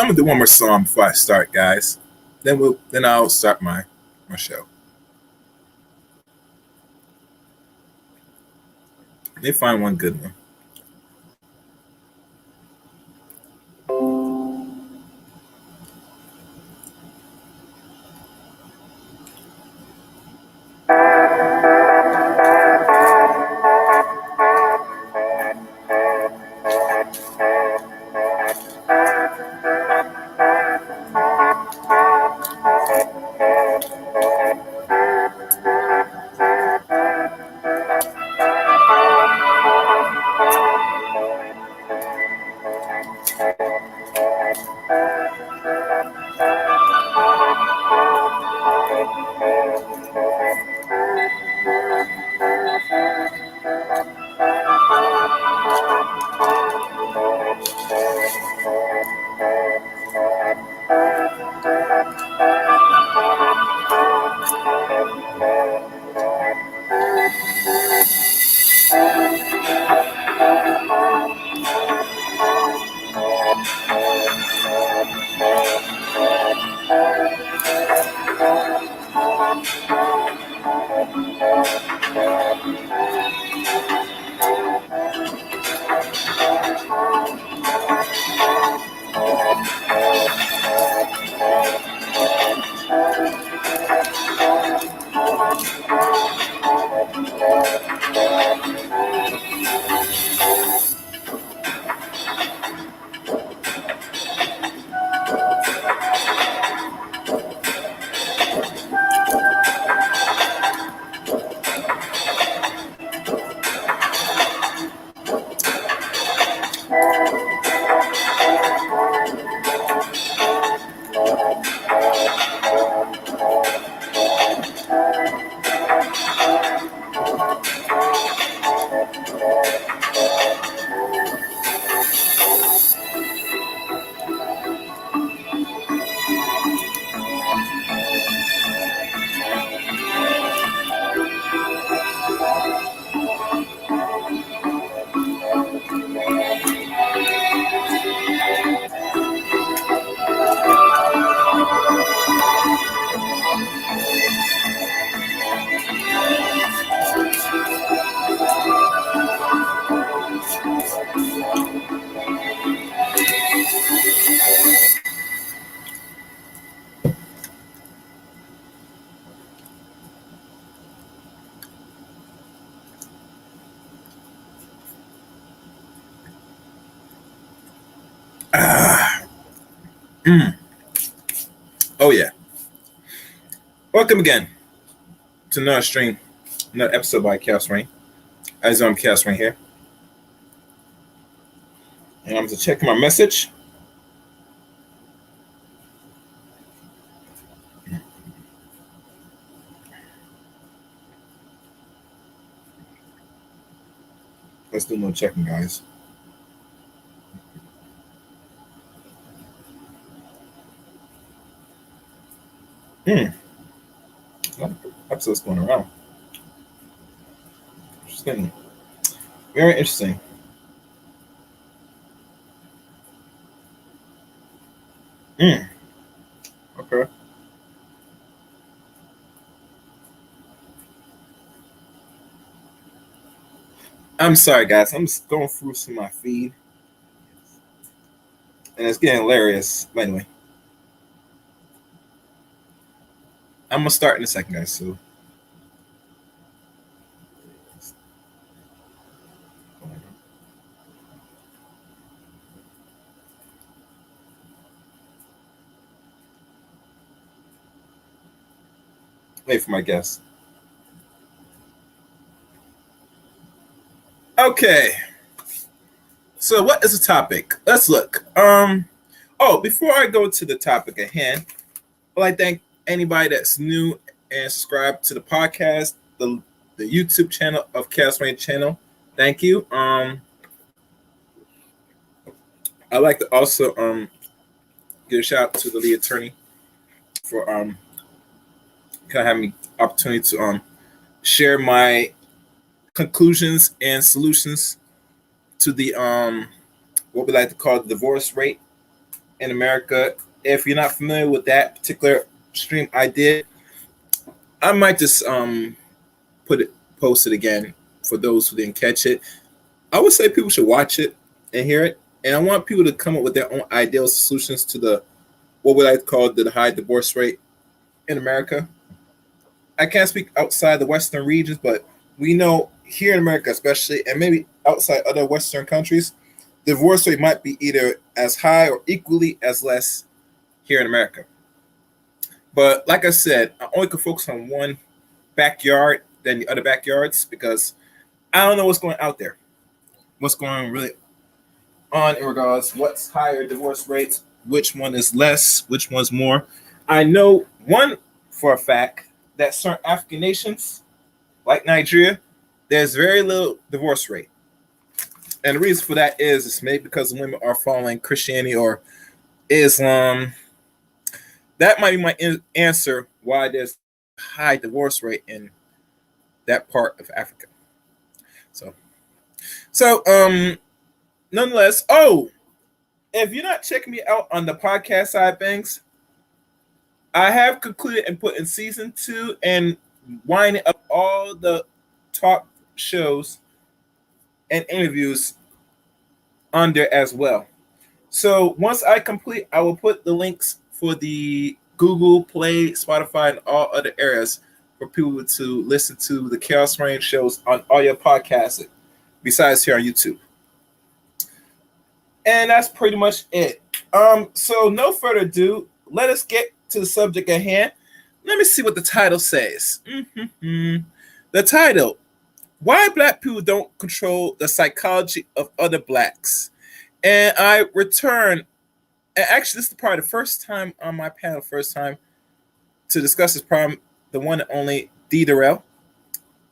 I'm gonna do one more song before I start, guys. Then I'll start my show. Let me find one good one. Oh yeah. Welcome again to another stream, another episode by Chaos Rain. As I'm Chaos Rain here. And I'm just checking my message. Let's do no checking, guys. Episodes going around. Interesting. Very interesting. Okay. I'm sorry, guys. I'm just going through some of my feed. And it's getting hilarious. But anyway. I'm going to start in a second, guys. So. Wait for my guess. Okay. So what is the topic? Let's look. Before I go to the topic at hand, I'd like to thank anybody that's new and subscribed to the podcast, the YouTube channel of Chaos Rain channel. Thank you. I'd like to also give a shout out to the lead attorney for kind of having me opportunity to share my conclusions and solutions to the what we like to call the divorce rate in America. If you're not familiar with that particular stream I did, I might just post it again for those who didn't catch it. I would say people should watch it and hear it, and I want people to come up with their own ideal solutions to the what we like to call the high divorce rate in America. I can't speak outside the Western regions, but we know here in America especially, and maybe outside other Western countries, the divorce rate might be either as high or equally as less here in America. But like I said, I only can focus on one backyard than the other backyards because I don't know what's going out there. What's going really on in regards what's higher divorce rates, which one is less, which one's more. I know one for a fact that certain African nations, like Nigeria, there's very little divorce rate. And the reason for that is it's maybe because women are following Christianity or Islam. That might be my answer why there's high divorce rate in that part of Africa. So nonetheless, if you're not checking me out on the podcast side of things, I have concluded and put in season 2 and winding up all the talk shows and interviews on there as well. So once I complete, I will put the links for the Google Play, Spotify, and all other areas for people to listen to the Chaos Rain shows on all your podcasts besides here on YouTube. And that's pretty much it. So no further ado, let us get to the subject at hand. Let me see what the title says. The title: Why Black People Don't Control the Psychology of Other Blacks. And I return, and actually this is probably the first time on my panel, to discuss this problem, the one and only D Derrell.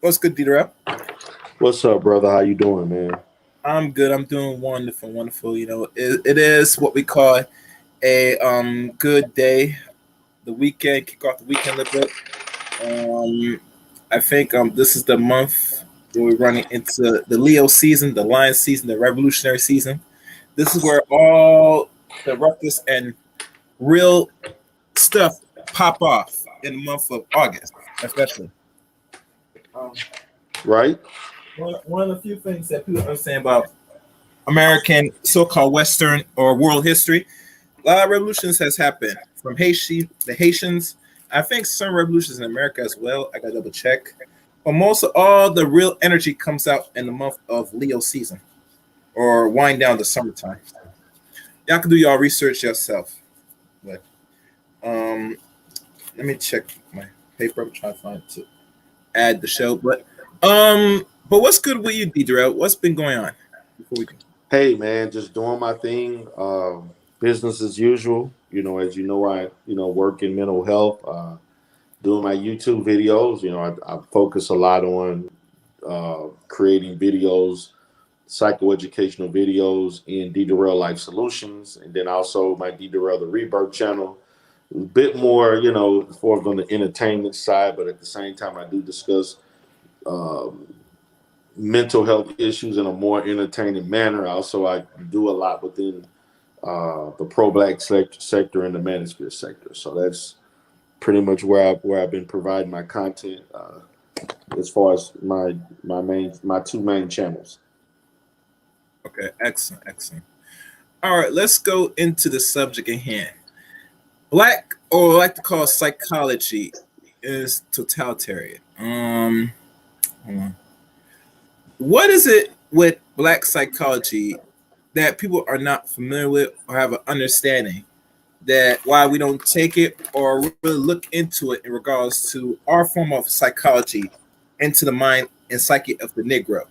What's good, D Derrell? What's up, brother? How you doing, man? I'm good. I'm doing wonderful. You know, it is what we call a good day. The weekend, kick off the weekend a little bit. I think this is the month where we're running into the Leo season, the Lion season, the Revolutionary season. This is where all the ruckus and real stuff pop off in the month of August, especially. Right. One of the few things that people understand about American so-called Western or world history, a lot of revolutions has happened from the Haitians. I think some revolutions in America as well. I gotta double check. But most of all the real energy comes out in the month of Leo season or wind down the summertime. Y'all can do y'all research yourself. But let me check my paper. I'm trying to find it to add the show. But what's good with you, D Derrell? What's been going on before we can? Hey, man, just doing my thing. Business as usual. As you know, I work in mental health. Doing my YouTube videos. I focus a lot on creating videos, psychoeducational videos in D Derell Life Solutions, and then also my D Derell the Rebirth channel. A bit more, for on the entertainment side, but at the same time, I do discuss mental health issues in a more entertaining manner. Also, I do a lot within the pro-black sector and the manosphere sector. So that's pretty much where I've been providing my content as far as my two main channels. Okay, excellent, excellent. All right, let's go into the subject at hand. Black, or I like to call psychology, is totalitarian. Hold on. What is it with black psychology that people are not familiar with or have an understanding that why we don't take it or really look into it in regards to our form of psychology into the mind and psyche of the Negro?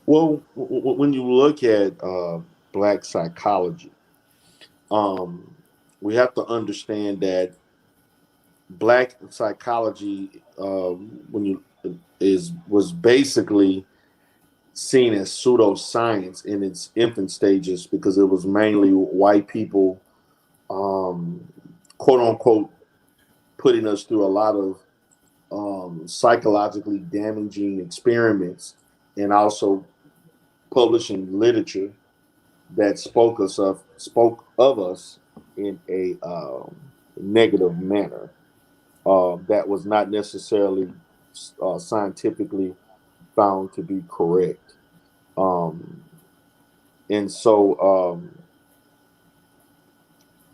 Well, when you look at black psychology, um, we have to understand that black psychology, when you is was basically seen as pseudoscience in its infant stages because it was mainly white people, um, quote unquote, putting us through a lot of psychologically damaging experiments and also publishing literature that spoke of us in a negative manner that was not necessarily scientifically found to be correct. Um, and so,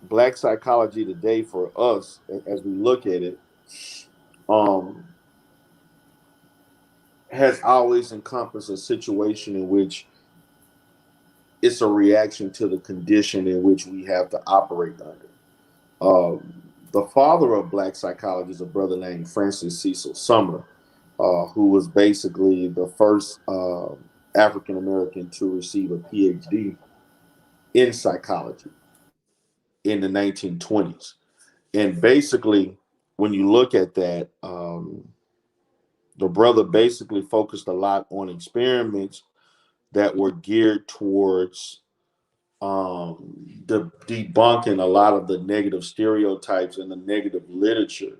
black psychology today for us, as we look at it, um, has always encompassed a situation in which it's a reaction to the condition in which we have to operate under. The father of black psychology is a brother named Francis Cecil Sumner, who was basically the first African American to receive a PhD in psychology in the 1920s. And basically, when you look at that, the brother basically focused a lot on experiments that were geared towards debunking a lot of the negative stereotypes and the negative literature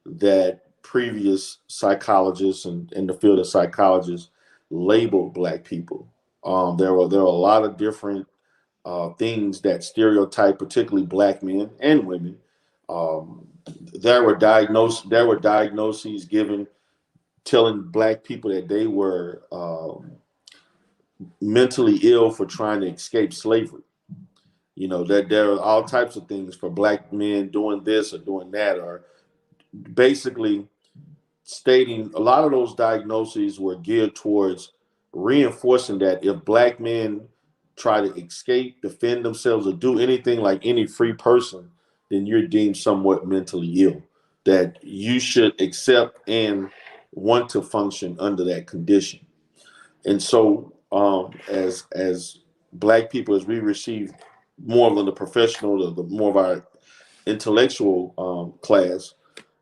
that previous psychologists and in the field of psychologists labeled black people. There were a lot of different things that stereotype, particularly black men and women. Um, there were diagnoses given telling black people that they were mentally ill for trying to escape slavery. That there are all types of things for black men doing this or doing that, or basically stating a lot of those diagnoses were geared towards reinforcing that if black men try to escape, defend themselves, or do anything like any free person, then you're deemed somewhat mentally ill, that you should accept and want to function under that condition. And so as black people, as we receive more of the professional, the more of our intellectual class,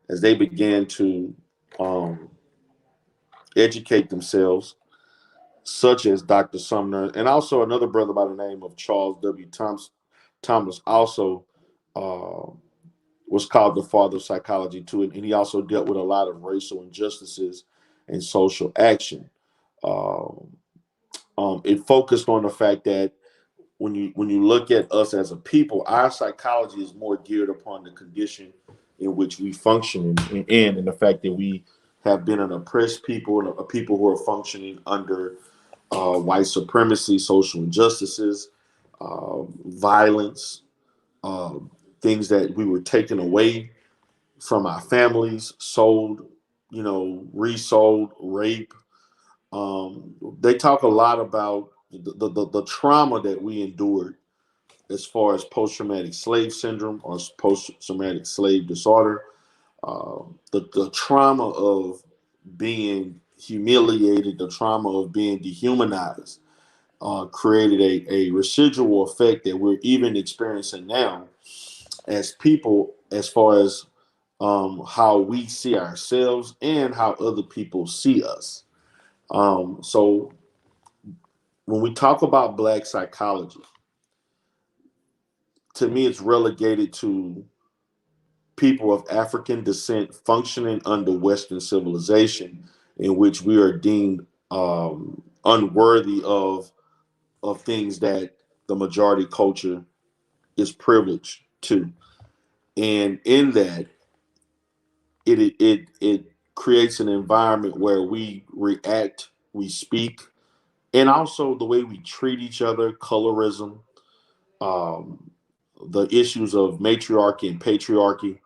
as they began to um, educate themselves, such as Dr. Sumner, and also another brother by the name of Charles W. Thomas, also uh, was called the father of psychology too, and he also dealt with a lot of racial injustices and social action. Um, it focused on the fact that when you look at us as a people, our psychology is more geared upon the condition in which we function in and the fact that we have been an oppressed people and a people who are functioning under white supremacy, social injustices, violence, uh, things that we were taken away from our families, sold, resold, rape. They talk a lot about the trauma that we endured as far as post-traumatic slave syndrome or post-traumatic slave disorder, the trauma of being humiliated, the trauma of being dehumanized, created a residual effect that we're even experiencing now as people, as far as how we see ourselves and how other people see us. So when we talk about Black psychology, to me, it's relegated to people of African descent functioning under Western civilization, in which we are deemed unworthy of things that the majority culture is privileged to. And in that, it creates an environment where we react, we speak, and also the way we treat each other, colorism, um, the issues of matriarchy and patriarchy,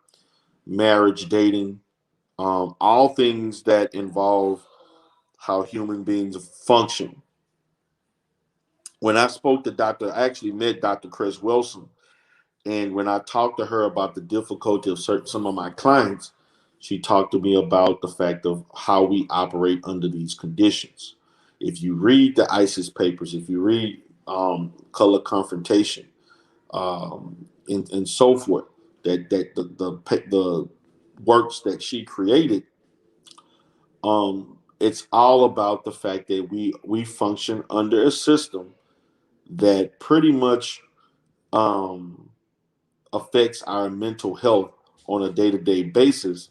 marriage, dating, all things that involve how human beings function. When I spoke to I actually met Dr. Chris Wilson, and when I talked to her about the difficulty of some of my clients, she talked to me about the fact of how we operate under these conditions. If you read the ISIS papers, if you read Color Confrontation, and so forth, that the works that she created, it's all about the fact that we function under a system that pretty much um, affects our mental health on a day-to-day basis,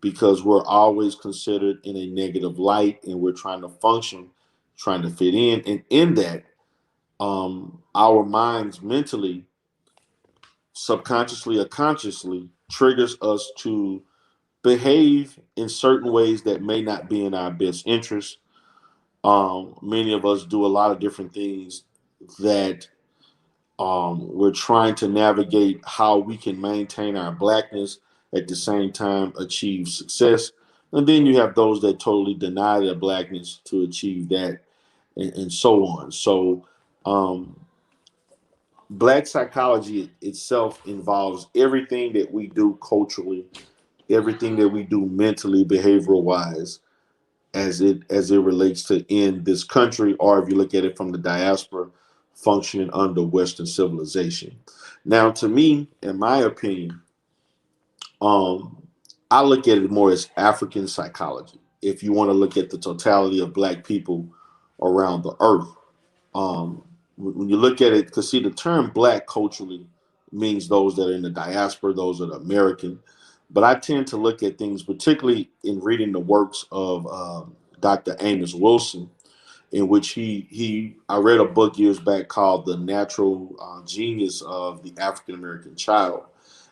because we're always considered in a negative light and we're trying to function, trying to fit in. And in that, our minds mentally, subconsciously or consciously, triggers us to behave in certain ways that may not be in our best interest. Many of us do a lot of different things that we're trying to navigate how we can maintain our Blackness, at the same time achieve success. And then you have those that totally deny their Blackness to achieve that, and so on. So Black psychology itself involves everything that we do culturally, everything that we do mentally, behavioral wise, as it relates to in this country, or if you look at it from the diaspora, functioning under Western civilization. Now, to me, in my opinion, I look at it more as African psychology. If you want to look at the totality of Black people around the earth, when you look at it, because see, the term Black culturally means those that are in the diaspora, those that are American. But I tend to look at things, particularly in reading the works of Dr. Amos Wilson, in which I read a book years back called The Natural Genius of the African American Child.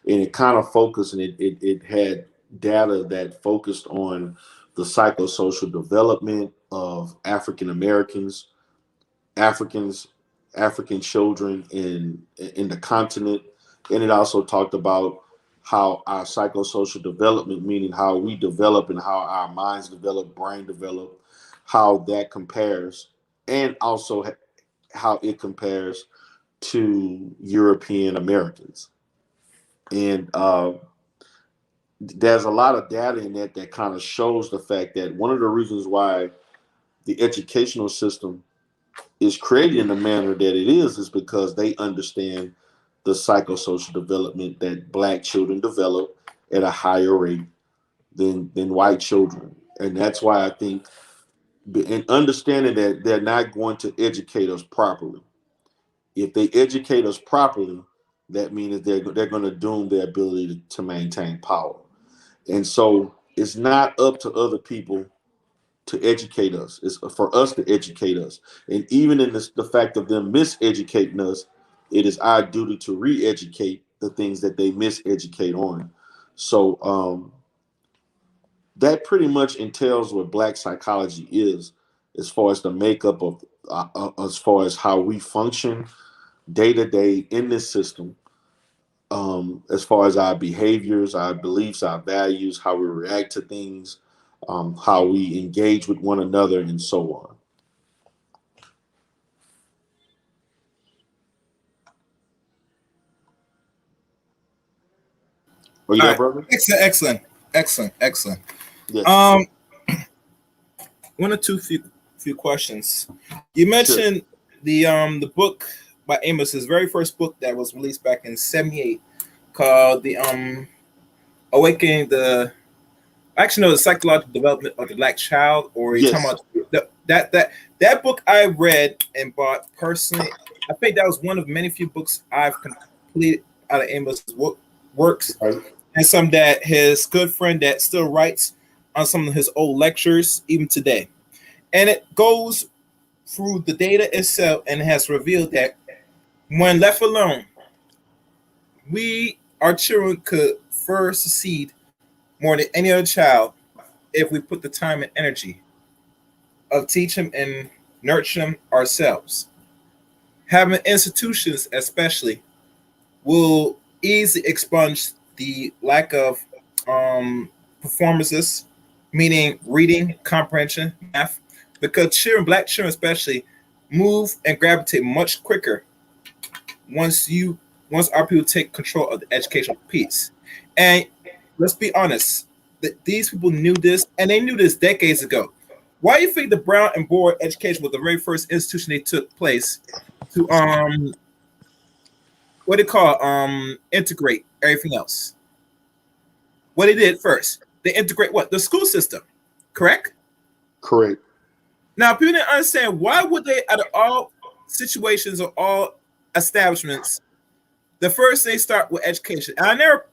And it kind of focused, and it had data that focused on the psychosocial development of African Americans, Africans, African children in the continent. And it also talked about how our psychosocial development, meaning how we develop and how our minds develop, brain develop, how that compares, and also how it compares to European Americans. And there's a lot of data in that kind of shows the fact that one of the reasons why the educational system is created in the manner that it is because they understand the psychosocial development that Black children develop at a higher rate than white children. And that's why I think, in understanding that they're not going to educate us properly. If they educate us properly, that means they're going to doom their ability to maintain power. And so it's not up to other people to educate us. It's for us to educate us. And even in the fact of them miseducating us, it is our duty to re-educate the things that they miseducate on. So that pretty much entails what Black psychology is, as far as the makeup as far as how we function day to day in this system, as far as our behaviors, our beliefs, our values, how we react to things, how we engage with one another, and so on. Are you All there, right. brother? Excellent. Yes. One or two few questions. You Sure. mentioned the book by Amos, his very first book that was released back in '78, called the Awakening the the psychological development of the black child, or you talking Yes. about that book I read and bought personally. I think that was one of many few books I've completed out of Amos' works, Right. and some that his good friend that still writes on some of his old lectures even today. And it goes through the data itself and has revealed that when left alone, our children could first succeed more than any other child if we put the time and energy of teach them and nurture them ourselves. Having institutions, especially, will easily expunge the lack of performances, meaning reading, comprehension, math, because black children especially, move and gravitate much quicker once our people take control of the educational piece. And let's be honest, that these people knew this, and they knew this decades ago. Why do you think the Brown and Board education was the very first institution they took place to what they call integrate everything else? What they did first, they integrate what? The school system, correct? Correct. Now, people didn't understand why would they, out of all situations or all establishments, the first they start with education. And I never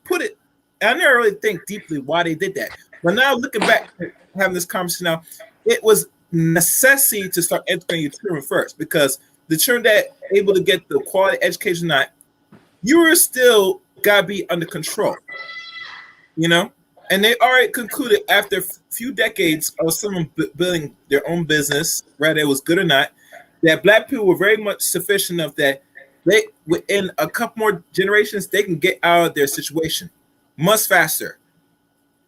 really think deeply why they did that. But now looking back, having this conversation now, it was necessity to start educating your children first, because the children that able to get the quality education, not you are still gotta be under control, And they already concluded after a few decades of someone building their own business, whether it was good or not, that black people were very much sufficient of that. They within a couple more generations, they can get out of their situation much faster.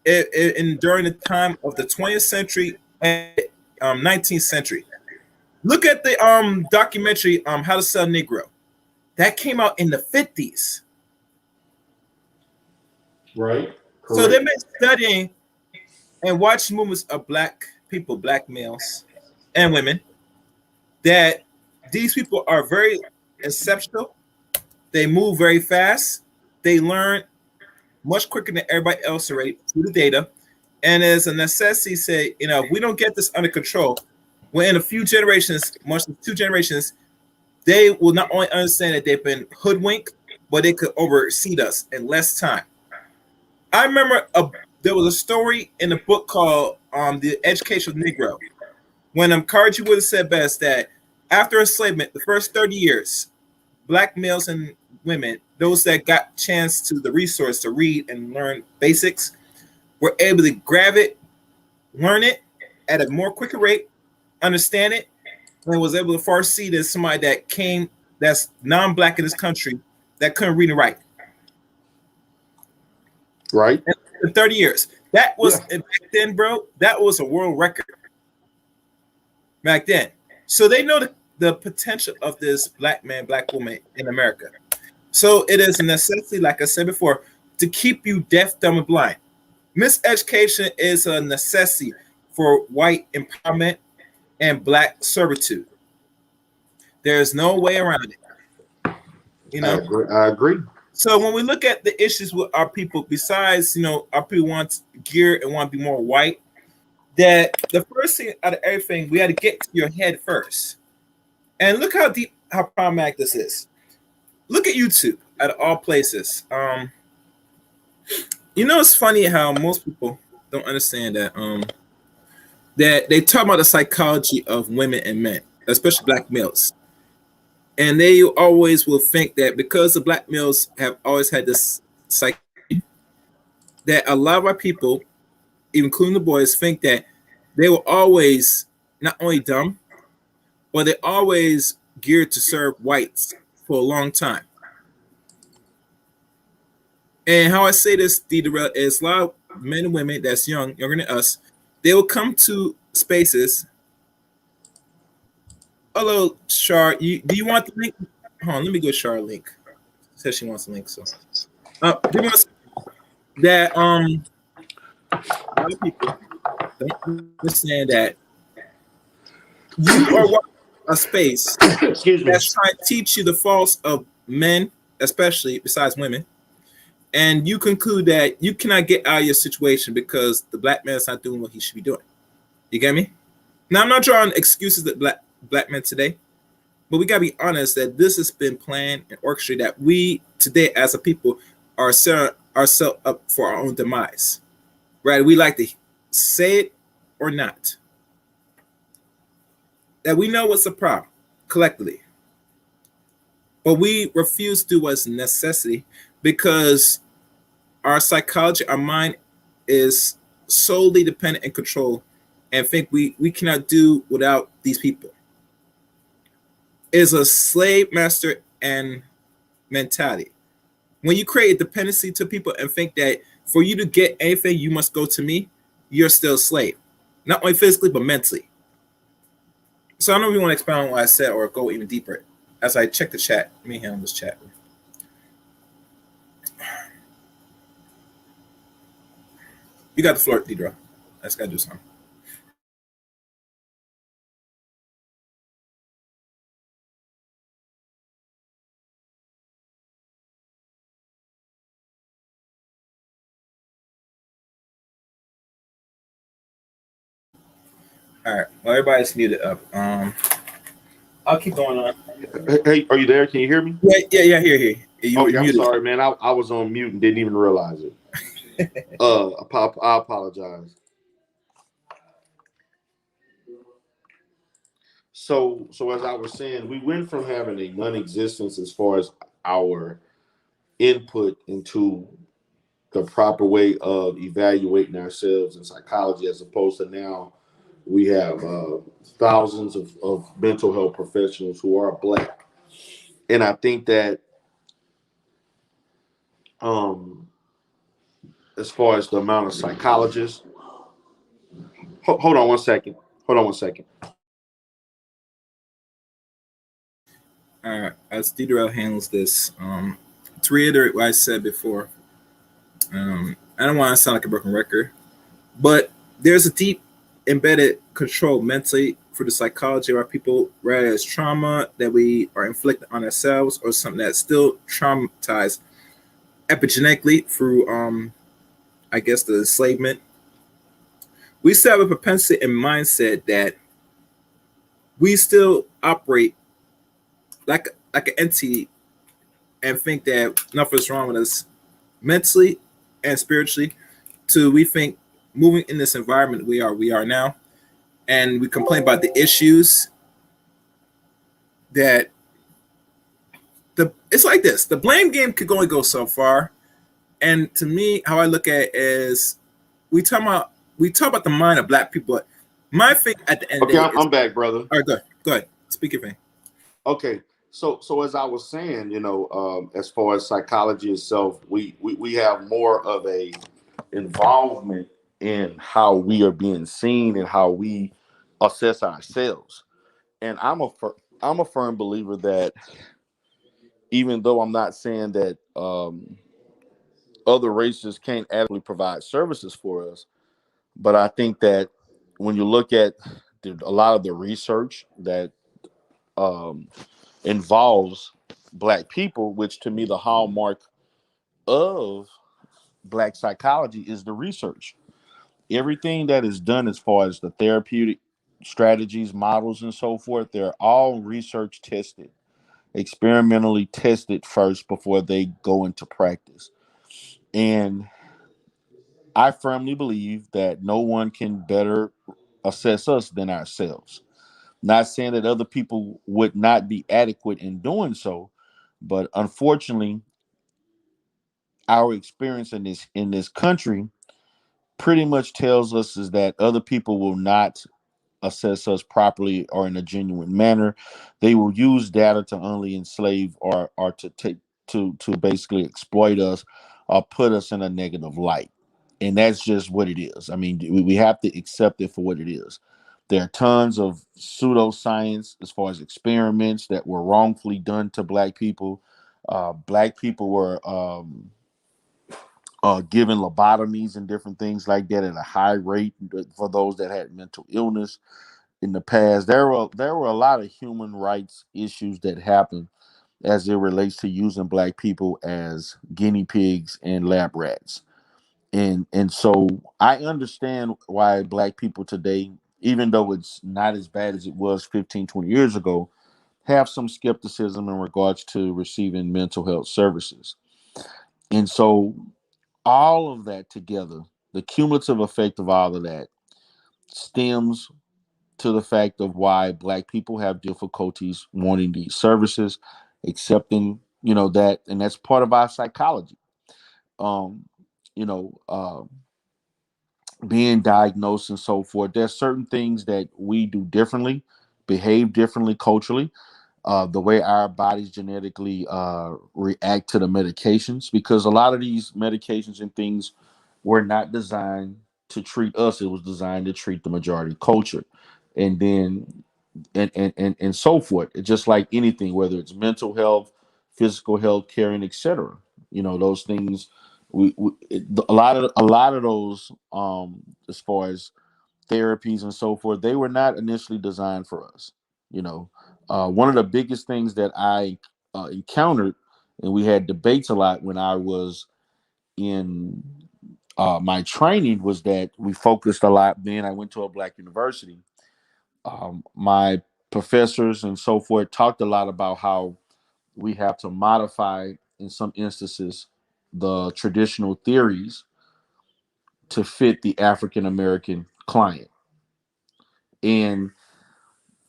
During the time of the 20th century and 19th century, look at the documentary How to Sell Negro. That came out in the 50s. Right. Correct. So they've been studying and watching movements of black people, black males and women, that these people are very exceptional. They move very fast. They learn much quicker than everybody else already through the data. And as a necessity, say, if we don't get this under control, within a few generations, much as 2 generations, they will not only understand that they've been hoodwinked, but they could oversee us in less time. I remember there was a story in a book called The Education of Negro, when Carnegie would have said best that after enslavement, the first 30 years, black males and women, those that got chance to the resource to read and learn basics, were able to grab it, learn it at a more quicker rate, understand it, and was able to far see that somebody that's non-black in this country that couldn't read and write. Right. In 30 years. That was back then, bro. That was a world record back then. So they know the potential of this black man, black woman in America. So it is a necessity, like I said before, to keep you deaf, dumb, and blind. Miseducation is a necessity for white empowerment and black servitude. There's no way around it. I agree. So when we look at the issues with our people, besides, our people want gear and want to be more white, that the first thing out of everything, we got to get to your head first. And look how deep, how problematic this is. Look at YouTube, out of all places. It's funny how most people don't understand that that they talk about the psychology of women and men, especially black males. And they always will think that because the black males have always had this psyche, that a lot of our people, including the boys, think that they were always not only dumb, but they're always geared to serve whites for a long time. And how I say this, D Derell, is a lot of men and women that's younger than us, they will come to spaces. Hello, Char. Do you want the link? Hold on, let me go Char link. Says she wants the link, so give me a second. That a lot of people don't understand that you are watching a space Excuse me. that's trying to teach you the faults of men, especially besides women, and you conclude that you cannot get out of your situation because the black man is not doing what he should be doing. You get me? Now I'm not drawing excuses that black men today, but we gotta be honest that this has been planned and orchestrated. That we today, as a people, are setting ourselves up for our own demise. Right? We like to say it or not. That we know what's the problem collectively, but we refuse to do what's necessity because our psychology, our mind is solely dependent and controlled, and think we cannot do without these people. It is a slave master and mentality. When you create a dependency to people and think that for you to get anything, you must go to me, you're still a slave. Not only physically, but mentally. So I don't know if you want to expound on what I said or go even deeper. As I check the chat, let me handle this chat. You got the floor, D Derrell. I just got to do something. All right. Well, everybody's muted up. I'll keep going on. Hey, are you there? Can you hear me? Yeah. Here. Yeah, I'm sorry, man. I was on mute and didn't even realize it. I apologize. So as I was saying, we went from having a non-existence as far as our input into the proper way of evaluating ourselves in psychology, as opposed to now we have thousands of mental health professionals who are black. And I think that as far as the amount of psychologists, hold on one second. As D Derrell handles this, to reiterate what I said before, I don't want to sound like a broken record, but there's a deep embedded control mentally for the psychology of our people, whether it's trauma that we are inflicting on ourselves or something that's still traumatized epigenetically through, I guess, the enslavement. We still have a propensity and mindset that we still operate like an entity and think that nothing's wrong with us mentally and spiritually. To we think moving in this environment we are now, and we complain about the issues that it's like this. The blame game could only go so far, and to me, how I look at it is we talk about the mind of black people. But my thing at the end. Okay, I'm back, brother. All right, go ahead. Speak your thing. Okay, so as I was saying, as far as psychology itself, we have more of a involvement in how we are being seen and how we assess ourselves. And I'm a firm believer that even though I'm not saying that other races can't adequately provide services for us, but I think that when you look at a lot of the research that involves black people, which to me the hallmark of black psychology is the research. Everything that is done as far as the therapeutic strategies, models, and so forth, they're all research tested, experimentally tested first before they go into practice. And I firmly believe that no one can better assess us than ourselves. Not saying that other people would not be adequate in doing so, but unfortunately, our experience in this country pretty much tells us is that other people will not assess us properly or in a genuine manner. They will use data to only enslave or to take to basically exploit us or put us in a negative light. And that's just what it is. I mean, we have to accept it for what it is. There are tons of pseudoscience as far as experiments that were wrongfully done to black people. Black people were given lobotomies and different things like that at a high rate for those that had mental illness in the past. There were a lot of human rights issues that happened as it relates to using black people as guinea pigs and lab rats. And so I understand why black people today, even though it's not as bad as it was 15, 20 years ago, have some skepticism in regards to receiving mental health services. And so all of that together, the cumulative effect of all of that stems to the fact of why black people have difficulties wanting these services, accepting, that, and that's part of our psychology. Um, you know, being diagnosed and so forth. There's certain things that we do differently, behave differently culturally, the way our bodies genetically react to the medications, because a lot of these medications and things were not designed to treat us. It was designed to treat the majority culture. And then and so forth. It's just like anything, whether it's mental health, physical health care, and etc. Those things. A lot of those, as far as therapies and so forth, they were not initially designed for us. One of the biggest things that I encountered, and we had debates a lot when I was in my training, was that we focused a lot. Then I went to a black university. My professors and so forth talked a lot about how we have to modify, in some instances, the traditional theories to fit the African American client. And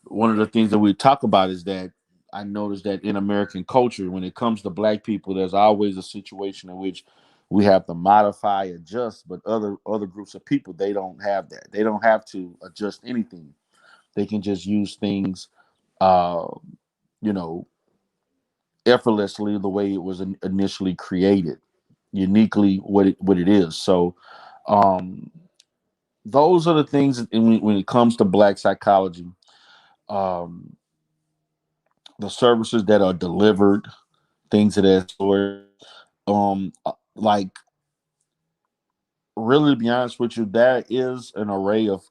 one of the things that we talk about is that I noticed that in American culture, when it comes to black people, there's always a situation in which we have to modify, adjust, but other groups of people, they don't have that. They don't have to adjust anything. They can just use things, uh, you know, effortlessly the way it was initially created, uniquely what it is. So, um, those are the things. And when it comes to black psychology, um, the services that are delivered, things of that sort. Like, really, to be honest with you, there is an array of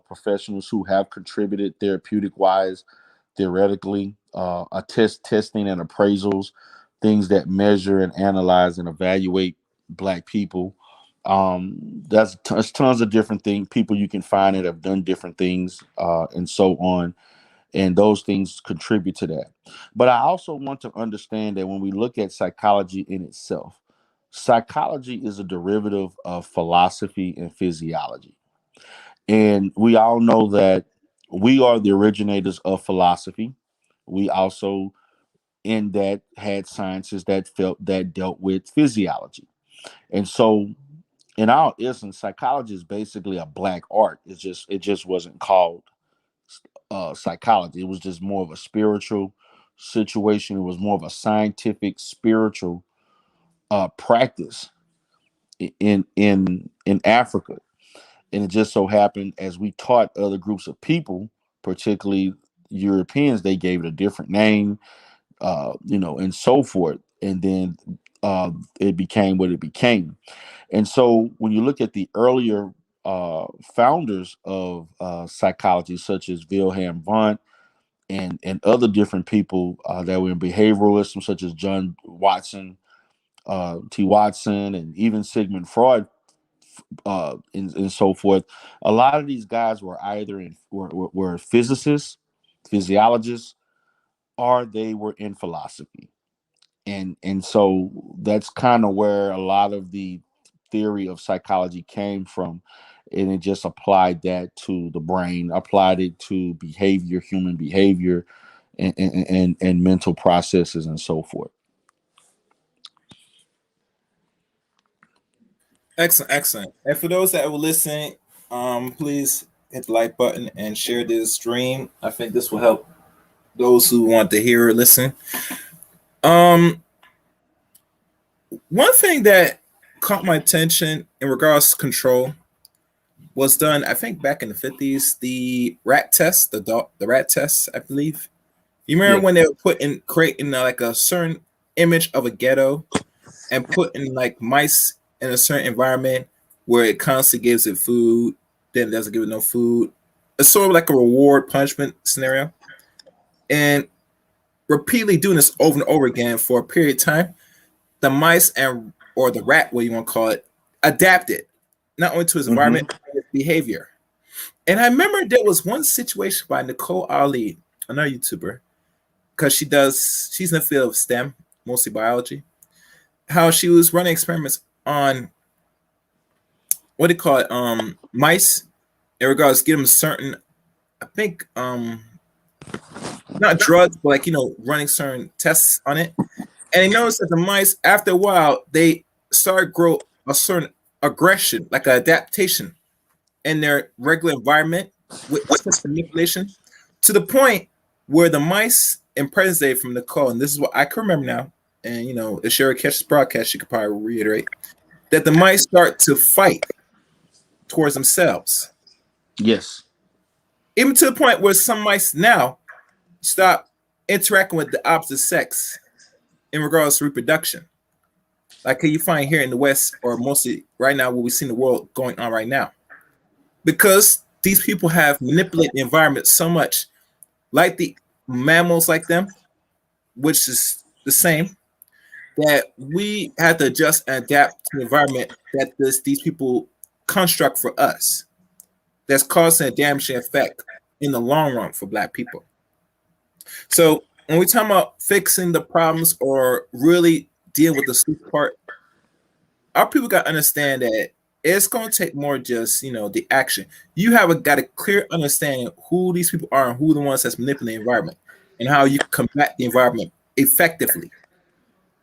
professionals who have contributed therapeutic wise, theoretically, testing and appraisals, things that measure and analyze and evaluate black people. There's tons of different things, people you can find that have done different things, and so on, and those things contribute to that. But I also want to understand that when we look at psychology in itself, psychology is a derivative of philosophy and physiology. And we all know that we are the originators of philosophy. We also, in that, had sciences that dealt with physiology. And so, in our essence, psychology is basically a black art. It just wasn't called psychology. It was just more of a spiritual situation. It was more of a scientific, spiritual practice in Africa. And it just so happened, as we taught other groups of people, particularly Europeans, they gave it a different name, and so forth. And then it became what it became. And so when you look at the earlier founders of psychology, such as Wilhelm Wundt and other different people that were in behavioralism, such as John Watson, T. Watson, and even Sigmund Freud, and so forth. A lot of these guys were either were physicists, physiologists, or they were in philosophy. And so that's kind of where a lot of the theory of psychology came from, and it just applied that to the brain, applied it to behavior, human behavior, and mental processes and so forth. Excellent, excellent. And for those that will listen, please hit the like button and share this stream. I think this will help those who want to hear or listen. One thing that caught my attention in regards to control was done, I think, back in the 50s. The rat test, the rat test, I believe. You remember when they were creating like a certain image of a ghetto and putting like mice in a certain environment where it constantly gives it food, then it doesn't give it no food. It's sort of like a reward punishment scenario. And repeatedly doing this over and over again for a period of time, the mice or the rat, what you want to call it, adapted not only to his environment, but his behavior. And I remember there was one situation by Nicole Ali, another YouTuber, because she's in the field of STEM, mostly biology, how she was running experiments on what do you call it, mice, in regards to give them certain, I think, not drugs, but like, running certain tests on it. And they noticed that the mice, after a while, they started grow a certain aggression, like an adaptation in their regular environment with manipulation, to the point where the mice in present day from Nicole, and this is what I can remember now, and if Sherry catches broadcast, she could probably reiterate that the mice start to fight towards themselves. Yes. Even to the point where some mice now stop interacting with the opposite sex in regards to reproduction. Like you find here in the West, or mostly right now, what we see in the world going on right now. Because these people have manipulated the environment so much, like the mammals like them, which is the same, that we had to adjust and adapt to the environment that these people construct for us. That's causing a damaging effect in the long run for Black people. So when we talk about fixing the problems or really dealing with the sleep part, our people got to understand that it's going to take more just, the action. You have got a clear understanding who these people are and who the ones that's manipulating the environment and how you combat the environment effectively.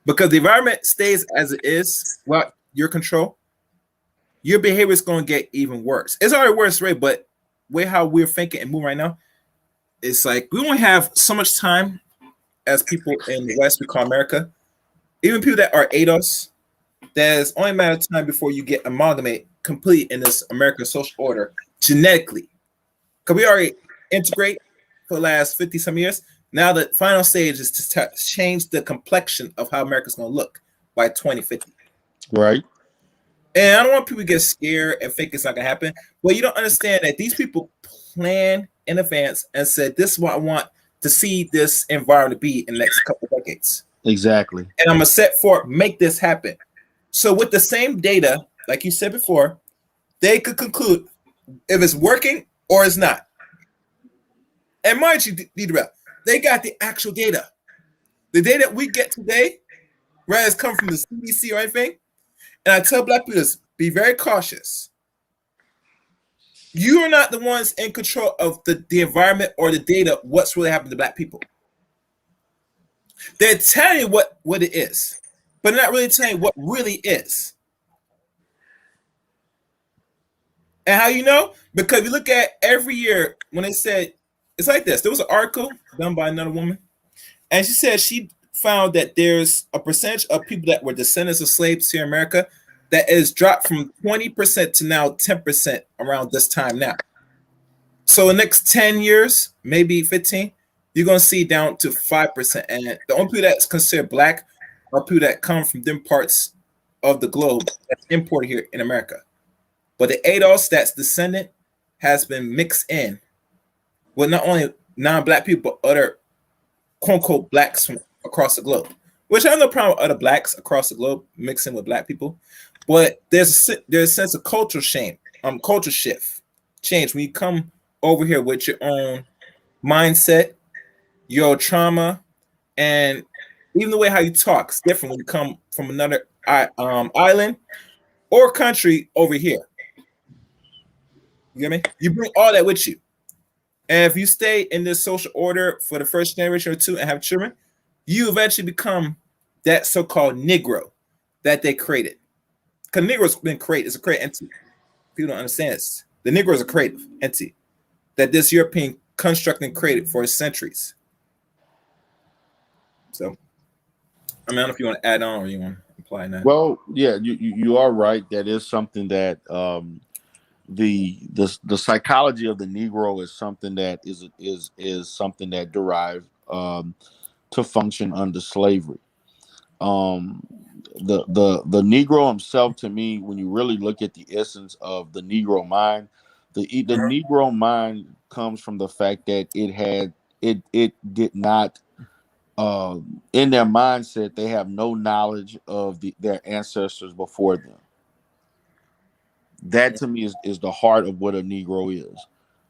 Because the environment stays as it is without your control, your behavior is going to get even worse. It's already worse, right? But way how we're thinking and moving right now, it's like we only have so much time as people in the West, we call America. Even people that are ADOS, there's only a matter of time before you get amalgamate complete in this American social order genetically. Because we already integrate for the last 50-some years. Now the final stage is to change the complexion of how America's going to look by 2050. Right. And I don't want people to get scared and think it's not going to happen. Well, you don't understand that these people plan in advance and said, this is what I want to see this environment be in the next couple of decades. Exactly. And I'm going to set forth, make this happen. So with the same data, like you said before, they could conclude if it's working or it's not. And mind you, D Derrell, they got the actual data. The data we get today, right, has come from the CDC or anything. And I tell Black people this, be very cautious. You are not the ones in control of the environment or the data, what's really happening to Black people. They're telling you what it is, but not really telling you what really is. And how you know? Because you look at every year when they said, it's like this. There was an article done by another woman, and she said she found that there's a percentage of people that were descendants of slaves here in America that is dropped from 20% to now 10% around this time now. So the next 10 years, maybe 15, you're going to see down to 5%. And the only people that's considered Black are people that come from different parts of the globe that's imported here in America. But the ADOS that's descendant has been mixed in with not only non-Black people, but other quote-unquote Blacks from across the globe. Which I have no problem with other Blacks across the globe mixing with Black people. But there's a sense of culture shift, change when you come over here with your own mindset, your trauma, and even the way how you talk is different when you come from another island or country over here. You get me? You bring all that with you. And if you stay in this social order for the first generation or two and have children, you eventually become that so-called negro that they created. Because Negro's been created, it's a created entity. People don't understand this. The Negro is a creative entity that this European constructing created for centuries. So, I mean, I don't know if you want to add on or you want to imply that. Well, yeah, you are right. That is something that the psychology of the Negro is something that is something that derived to function under slavery. Um, the Negro himself, to me, when you really look at the essence of the Negro mind, the Negro mind comes from the fact that it did not in their mindset they have no knowledge of their ancestors before them. That to me is the heart of what a Negro is,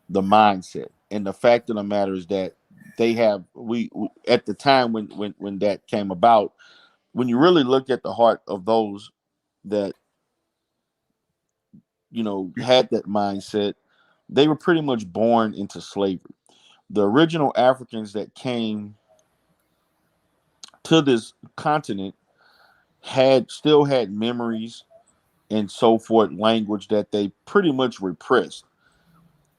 the mindset. And the fact of the matter is that they have we at the time when that came about, when you really look at the heart of those that had that mindset, they were pretty much born into slavery. The original Africans that came to this continent still had memories and so forth, language that they pretty much repressed.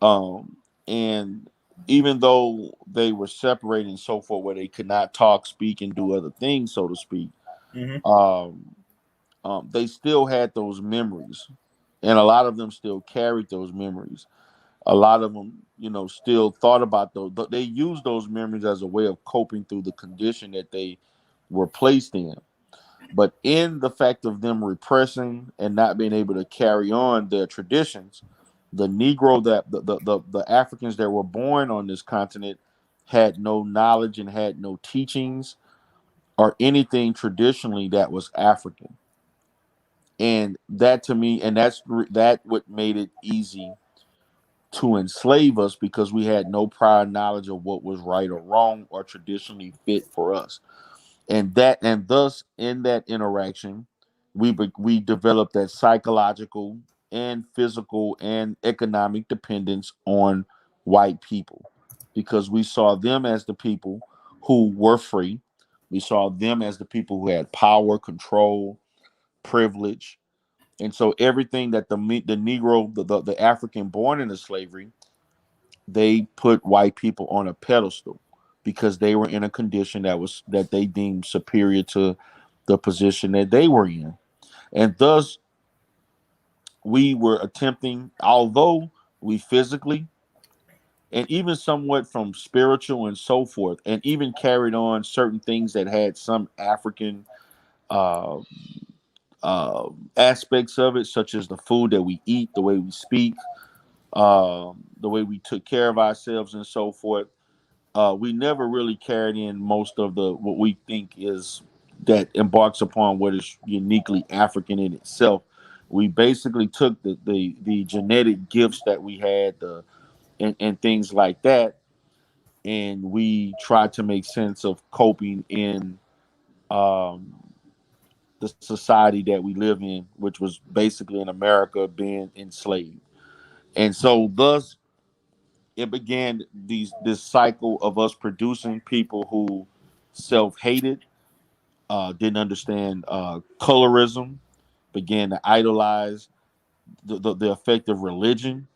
And even though they were separated and so forth, where they could not talk, speak, and do other things, so to speak, Mm-hmm. they still had those memories, and a lot of them still carried those memories. A lot of them, still thought about those. They used those memories as a way of coping through the condition that they were placed in. But in the fact of them repressing and not being able to carry on their traditions, the Negro that the Africans that were born on this continent had no knowledge and had no teachings or anything traditionally that was African. And that to me, and that what made it easy to enslave us, because we had no prior knowledge of what was right or wrong or traditionally fit for us. And thus in that interaction we developed that psychological and physical and economic dependence on white people, because we saw them as the people who were free. We saw them as the people who had power, control, privilege. And so everything that the Negro, the African born into slavery, they put white people on a pedestal because they were in a condition that they deemed superior to the position that they were in. And thus we were attempting, although we physically and even somewhat from spiritual and so forth, and even carried on certain things that had some African uh, aspects of it, such as the food that we eat, the way we speak, the way we took care of ourselves and so forth. We never really carried in most of the what we think is that embarks upon what is uniquely African in itself. We basically took the genetic gifts that we had, and things like that, and we tried to make sense of coping in um, the society that we live in, which was basically in America being enslaved. And so thus it began this cycle of us producing people who self-hated, didn't understand colorism, began to idolize the effect of religion,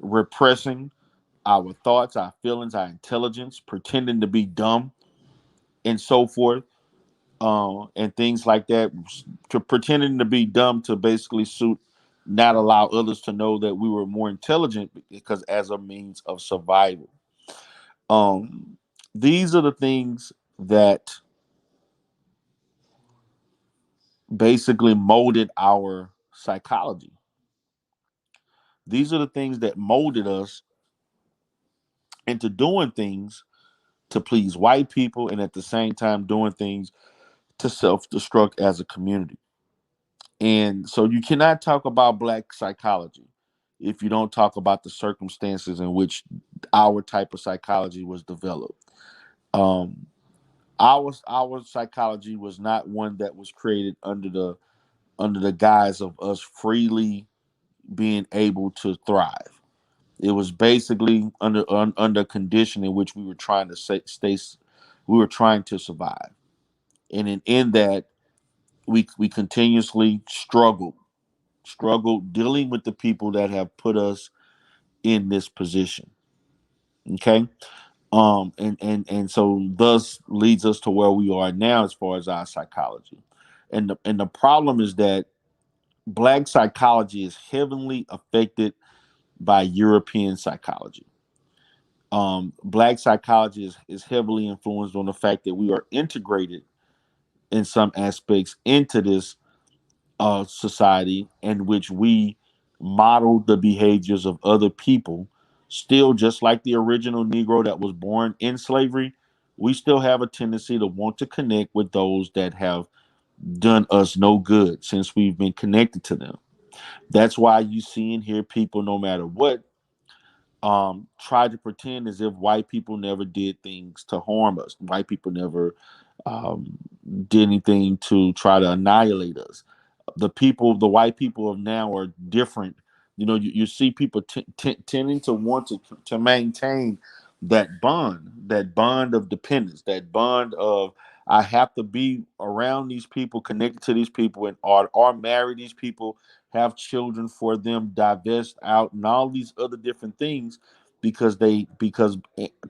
repressing our thoughts, our feelings, our intelligence, pretending to be dumb, and so forth, and things like that, to pretending to be dumb to basically not allow others to know that we were more intelligent, because as a means of survival. Um, these are the things that basically molded our psychology. These are the things that molded us into doing things to please white people, and at the same time doing things to self-destruct as a community. And so you cannot talk about black psychology if you don't talk about the circumstances in which our type of psychology was developed. Um, our psychology was not one that was created under the guise of us freely being able to thrive. It was basically under condition in which we were trying to we were trying to survive, and in that we continuously struggled struggled dealing with the people that have put us in this position. Okay. And so thus leads us to where we are now as far as our psychology. And the problem is that Black psychology is heavily affected by European psychology. Black psychology is heavily influenced on the fact that we are integrated in some aspects into this society in which we model the behaviors of other people. Still, just like the original Negro that was born in slavery, we still have a tendency to want to connect with those that have done us no good since we've been connected to them. That's why you see and hear people, no matter what, try to pretend as if white people never did things to harm us. White people never um, did anything to try to annihilate us. The white people of now are different. You see people tending to want to maintain that bond of dependence, that bond of I have to be around these people, connected to these people, and or marry these people, have children for them, divest out, and all these other different things, because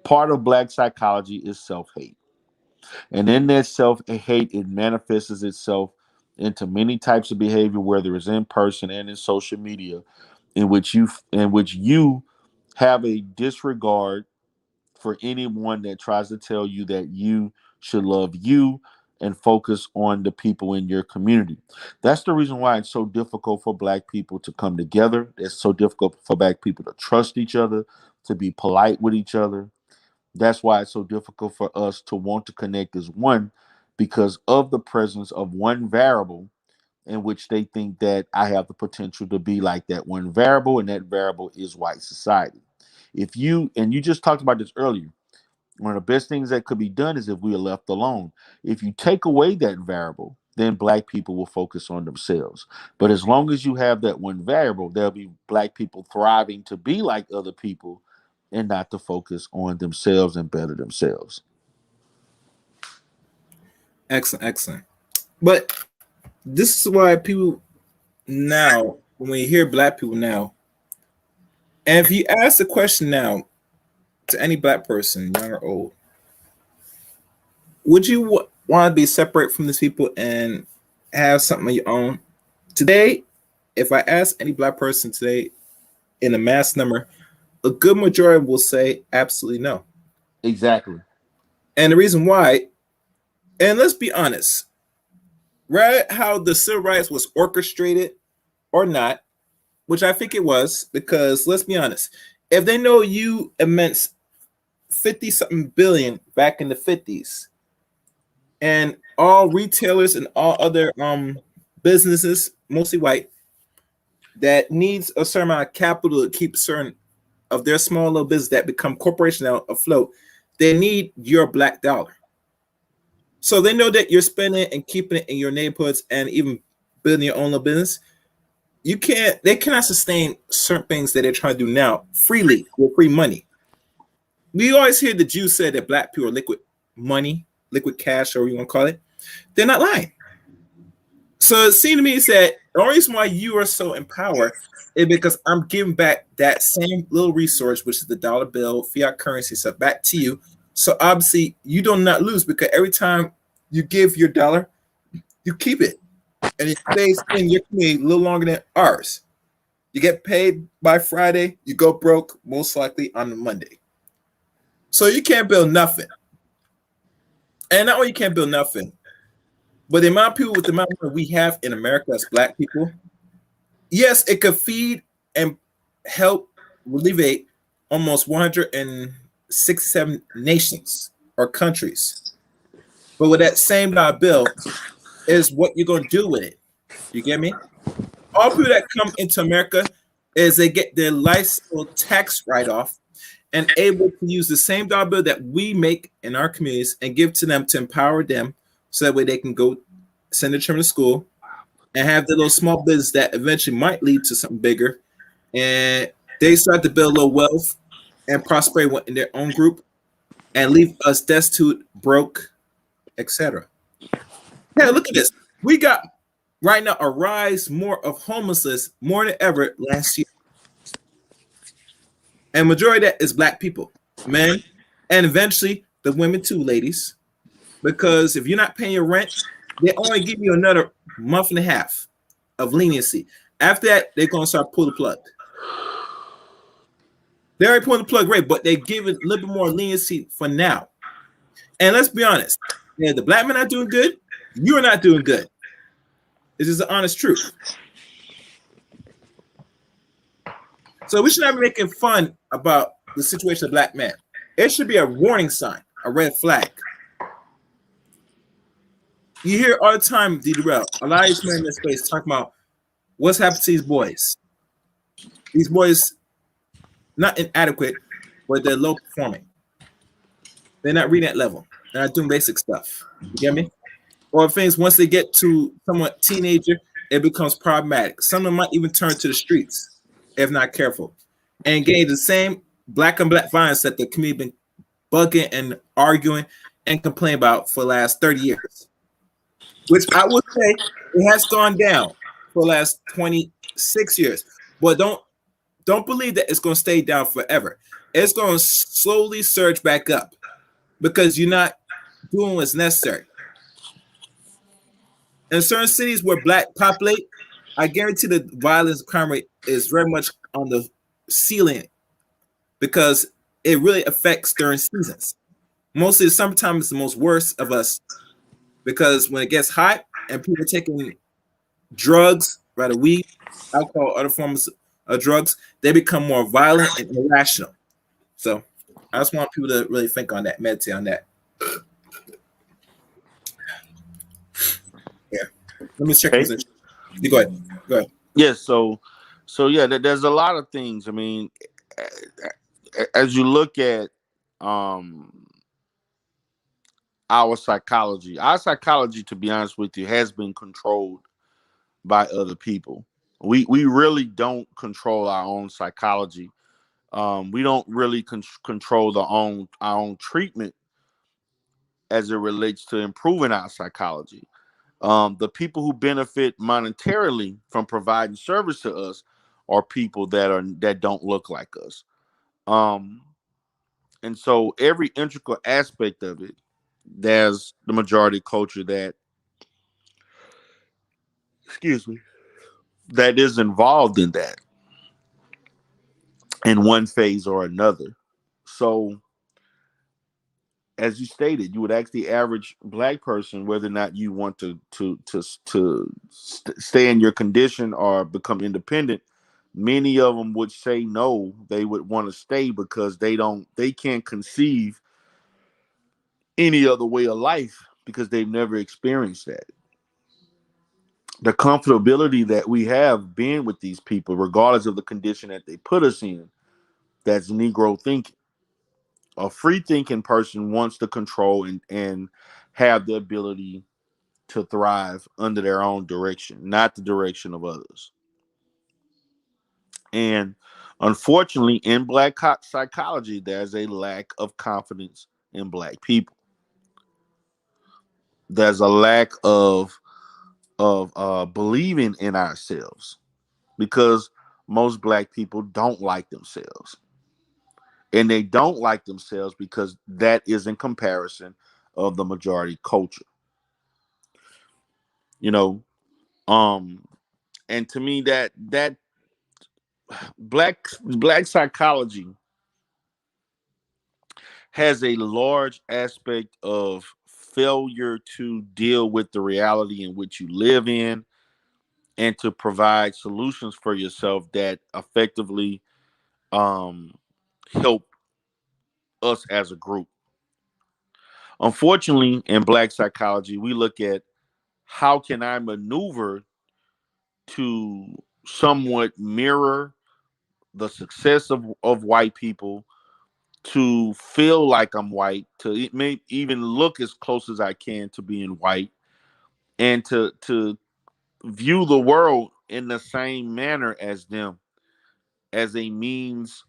part of Black psychology is self-hate. And in that self-hate, it manifests itself into many types of behavior, whether it's in person and in social media, in which you have a disregard for anyone that tries to tell you that you should love you and focus on the people in your community. That's the reason why it's so difficult for Black people to come together. It's so difficult for Black people to trust each other, to be polite with each other. That's why it's so difficult for us to want to connect as one, because of the presence of one variable in which they think that I have the potential to be like that one variable, and that variable is white society. You just talked about this earlier, one of the best things that could be done is if we are left alone. If you take away that variable, then Black people will focus on themselves. But as long as you have that one variable, there'll be Black people thriving to be like other people and not to focus on themselves and better themselves. Excellent, excellent. But this is why people now, when we hear Black people now, and if you ask the question now to any Black person, young or old, would you want to be separate from these people and have something of your own? Today, if I ask any Black person today in a mass number, a good majority will say absolutely no. Exactly. And the reason why, and let's be honest, right? How the civil rights was orchestrated or not, which I think it was, because let's be honest, if they know you immense 50 something billion back in the 50s, and all retailers and all other businesses, mostly white, that needs a certain amount of capital to keep certain of their small little business that become corporation out afloat, they need your Black dollar. So they know that you're spending and keeping it in your neighborhoods and even building your own little business. They cannot sustain certain things that they're trying to do now freely with free money. We always hear the Jews say that Black people are liquid money, liquid cash, or whatever you want to call it. They're not lying. So it seems to me that the only reason why you are so in power is because I'm giving back that same little resource, which is the dollar bill, fiat currency stuff, back to you. So obviously you do not lose, because every time you give your dollar, you keep it. And it stays in your community a little longer than ours. You get paid by Friday, you go broke most likely on Monday. So you can't build nothing. And not only you can't build nothing, but the amount of people with the amount of money we have in America as Black people, yes, it could feed and help alleviate almost 167 nations or countries. But with that same dollar bill is what you're going to do with it. You get me? All people that come into America is they get their lifestyle tax write-off and able to use the same dollar bill that we make in our communities and give to them to empower them, so that way they can go send their children to school and have the little small business that eventually might lead to something bigger. And they start to build a little wealth and prosperity in their own group and leave us destitute, broke, etc. Yeah, look at this. We got right now a rise more of homelessness more than ever last year. And majority of that is black people, men, and eventually the women too, ladies. Because if you're not paying your rent, they only give you another month and a half of leniency. After that, they're gonna start pull the plug. They already pulling the plug right, but they give it a little bit more leniency for now. And let's be honest, yeah, the black men are doing good, you're not doing good. It's just the honest truth. So we should not be making fun about the situation of black men. It should be a warning sign, a red flag. You hear all the time, D Derell, a lot of these men in this space talking about what's happened to these boys. These boys, not inadequate, but they're low performing. They're not reading at level. They're not doing basic stuff. You get me? Or things once they get to somewhat teenager, it becomes problematic. Some of them might even turn to the streets if not careful, and engage the same black on black violence that the community been bugging and arguing and complaining about for the last 30 years. Which I would say it has gone down for the last 26 years. But don't believe that it's going to stay down forever. It's going to slowly surge back up because you're not doing what's necessary. In certain cities where black populate, I guarantee the violence crime rate is very much on the ceiling because it really affects during seasons. Mostly the summertime is the most worst of us because when it gets hot and people are taking drugs, rather weed, alcohol, other forms of drugs, they become more violent and irrational. So I just want people to really think on that, meditate on that. Yeah. Let me check. Okay. You go ahead. Go ahead. Yes. So yeah, there's a lot of things. I mean, as you look at our psychology, to be honest with you, has been controlled by other people. We really don't control our own psychology. We don't really control our own treatment as it relates to improving our psychology. The people who benefit monetarily from providing service to us are people that don't look like us. And so every integral aspect of it, there's the majority culture that, excuse me, that is involved in that in one phase or another. So as you stated, you would ask the average black person whether or not you want to stay in your condition or become independent. Many of them would say no. They would want to stay because they can't conceive any other way of life because they've never experienced that. The comfortability that we have being with these people, regardless of the condition that they put us in, that's Negro thinking. A free thinking person wants to control and have the ability to thrive under their own direction, not the direction of others. And unfortunately, in black psychology, there's a lack of confidence in black people. There's a lack of believing in ourselves because most black people don't like themselves. And they don't like themselves because that is in comparison of the majority culture. You know, and to me that black psychology has a large aspect of failure to deal with the reality in which you live in and to provide solutions for yourself that effectively help us as a group. Unfortunately, in black psychology, we look at how can I maneuver to somewhat mirror the success of white people, to feel like I'm white, to it may even look as close as I can to being white, and to view the world in the same manner as them, as a means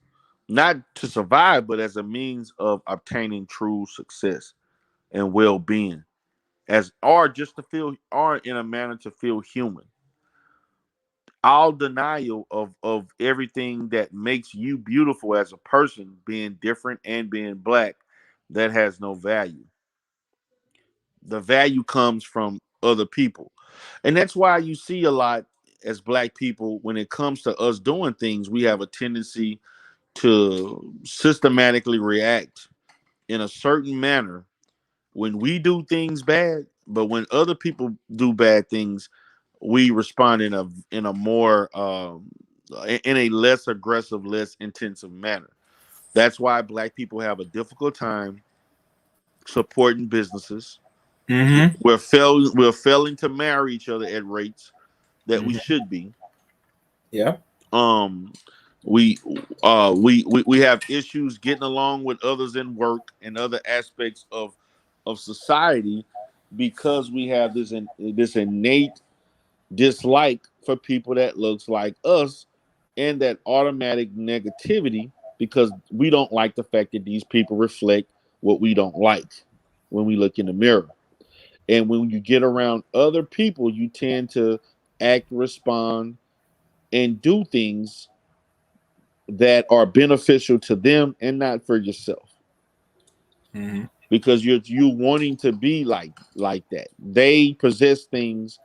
not to survive, but as a means of obtaining true success and well-being as or just to feel or in a manner to feel human. All denial of everything that makes you beautiful as a person, being different and being black, that has no value. The value comes from other people. And that's why you see a lot as black people, when it comes to us doing things, we have a tendency to systematically react in a certain manner when we do things bad, but when other people do bad things, we respond in a more in a less aggressive, less intensive manner. That's why black people have a difficult time supporting businesses. Mm-hmm. We're failing to marry each other at rates that we Mm-hmm. should be. Yeah. Um, we have issues getting along with others in work and other aspects of society because we have this innate dislike for people that looks like us and that automatic negativity because we don't like the fact that these people reflect what we don't like when we look in the mirror. And when you get around other people, you tend to act, respond, and do things that are beneficial to them and not for yourself. Mm-hmm. Because you wanting to be like that. They possess things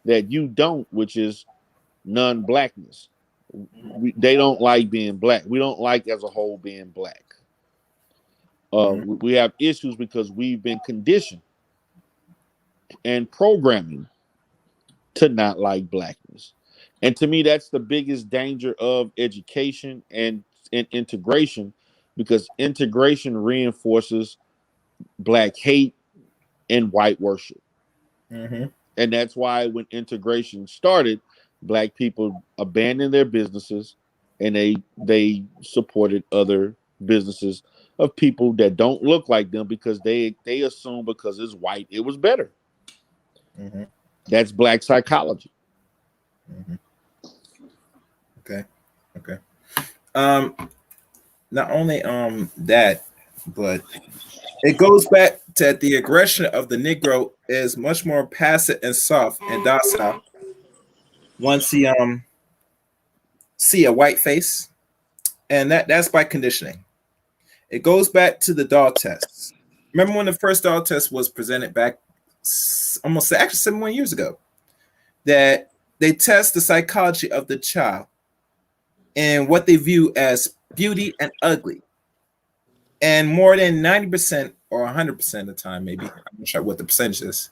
that you don't, which is non-blackness. They don't like being black. We don't like as a whole being black. Mm-hmm. We have issues because we've been conditioned and programming to not like blackness. And to me, that's the biggest danger of education and integration, because integration reinforces black hate and white worship. Mm-hmm. And that's why when integration started, black people abandoned their businesses and they supported other businesses of people that don't look like them because they assume because it's white it was better. Mm-hmm. That's black psychology. Mm-hmm. Okay. Okay. Um, Not only that, but it goes back to the aggression of the Negro is much more passive and soft and docile once he see a white face, and that's by conditioning. It goes back to the dog tests. Remember when the first dog test was presented back almost actually 71 years ago? That they test the psychology of the child and what they view as beauty and ugly. And more than 90% or 100% of the time, maybe, I'm not sure what the percentage is,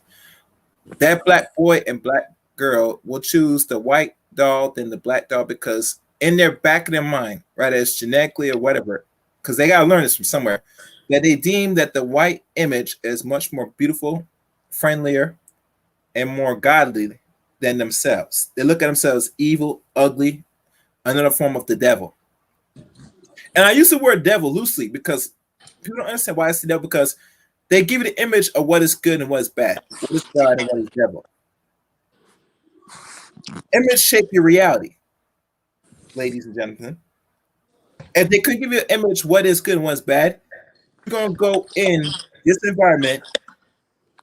that black boy and black girl will choose the white doll than the black doll because in their back of their mind, right, as genetically or whatever, because they got to learn this from somewhere, that they deem that the white image is much more beautiful, friendlier, and more godly than themselves. They look at themselves evil, ugly, another form of the devil. And I use the word devil loosely because people don't understand why it's the devil, because they give you the image of what is good and what is bad, what is God and what is devil. Image shape your reality, ladies and gentlemen. If they could give you an image what is good and what's bad, you're gonna go in this environment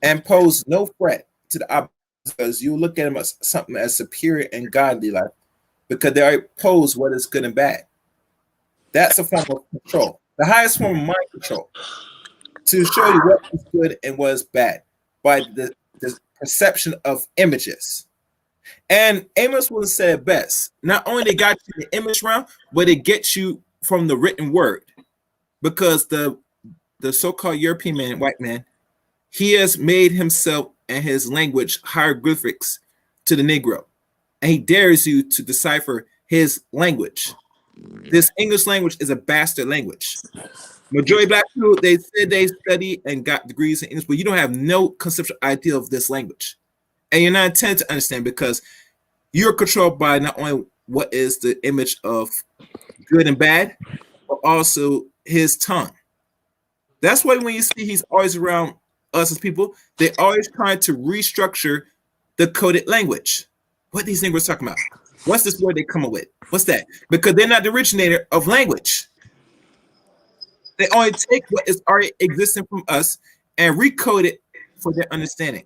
and pose no threat to the opposite because you look at them as something as superior and godly, like because they already pose what is good and bad. That's a form of control, the highest form of mind control, to show you what is good and what is bad by the perception of images. And Amos would have said it best. Not only they got you the image round, but it gets you from the written word. Because the so-called European man, white man, he has made himself and his language hieroglyphics to the Negro. And he dares you to decipher his language. This English language is a bastard language. Majority of black people, they said they study and got degrees in English, but you don't have no conceptual idea of this language. And you're not intended to understand because you're controlled by not only what is the image of good and bad, but also his tongue. That's why when you see he's always around us as people, they're always trying to restructure the coded language. What these Negroes talking about? What's this word they come up with? What's that? Because they're not the originator of language. They only take what is already existing from us and recode it for their understanding.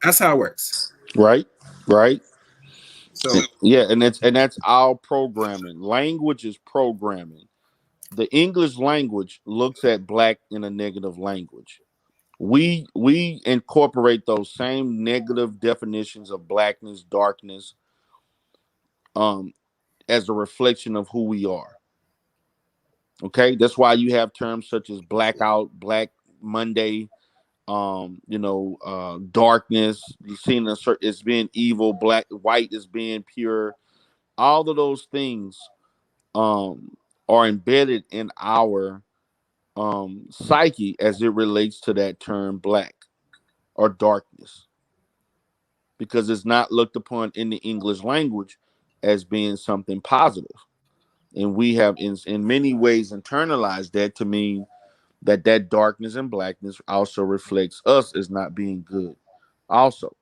That's how it works. Right. Right. So Yeah, and that's our programming. Language is programming. The English language looks at black in a negative language. We incorporate those same negative definitions of blackness, darkness, um, as a reflection of who we are. Okay, that's why you have terms such as blackout, Black Monday, darkness. You've seen it's being evil, black, white is being pure. All of those things um are embedded in our psyche as it relates to that term black or darkness, because it's not looked upon in the English language as being something positive. And we have in many ways internalized that to mean that darkness and blackness also reflects us as not being good also.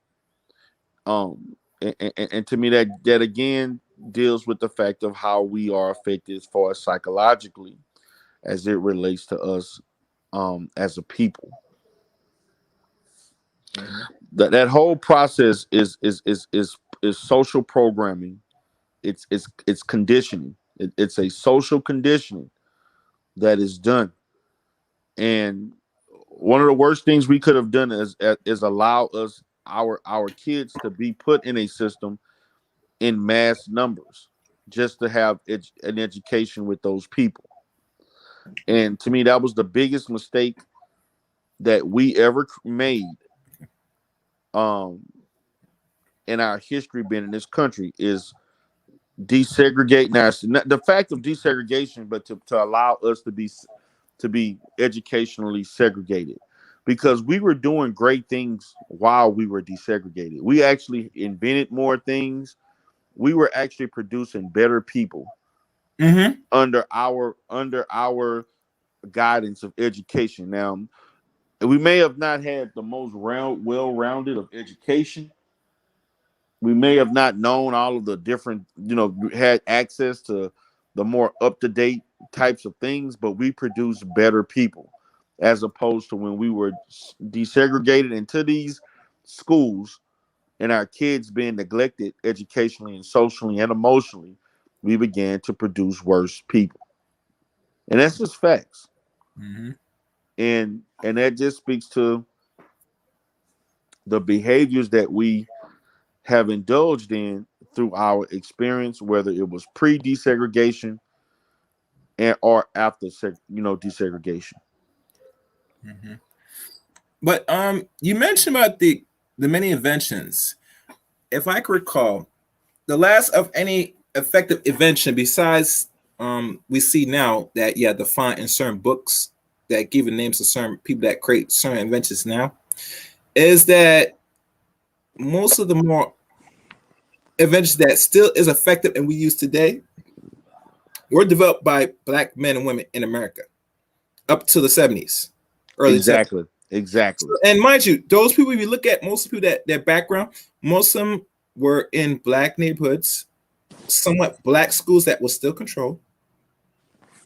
And to me that again deals with the fact of how we are affected as far as psychologically as it relates to us as a people. That whole process is social programming. It's conditioning. It's a social conditioning that is done. And one of the worst things we could have done is allow us our kids to be put in a system in mass numbers just to have an education with those people. And to me, that was the biggest mistake that we ever made um, in our history being in this country is desegregating the fact of desegregation, but to allow us to be educationally segregated, because we were doing great things while we were desegregated. We actually invented more things. We were actually producing better people under our guidance of education. Now, we may have not had the most well-rounded of education. We may have not known all of the different, had access to the more up-to-date types of things, but we produced better people as opposed to when we were desegregated into these schools and our kids being neglected educationally and socially and emotionally. We began to produce worse people. And that's just facts. And that just speaks to the behaviors that we have indulged in through our experience, whether it was pre-desegregation and or after desegregation. But you mentioned about the many inventions. If I can recall, the last of any effective invention besides we see now that defined in certain books that give names to certain people that create certain inventions now, is that most of the more inventions that still is effective and we use today were developed by black men and women in America up to the 70s, early 70s. Exactly. And mind you, those people, if you look at most people that their background, most of them were in black neighborhoods, somewhat black schools that was still controlled,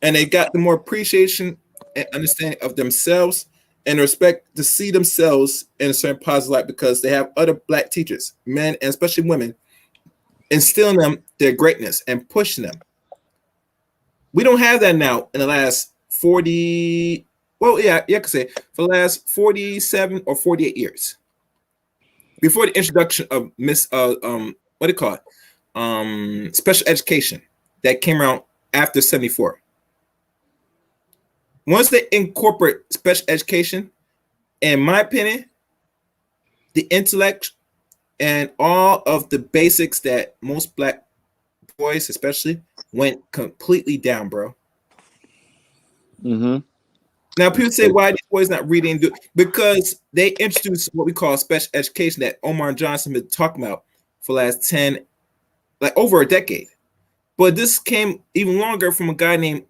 and they got the more appreciation and understanding of themselves and respect to see themselves in a certain positive light because they have other black teachers, men and especially women, instilling them their greatness and pushing them. We don't have that now in the last 40. Well, yeah, I could say for the last 47 or 48 years. Before the introduction of what do you call it? Special education that came around after 74. Once they incorporate special education, in my opinion, the intellect and all of the basics that most black boys especially went completely down, bro. Now, people say, why are these boys not reading? Because they introduced what we call special education that Omar Johnson been talking about for the last 10, like over a decade. But this came even longer from a guy named,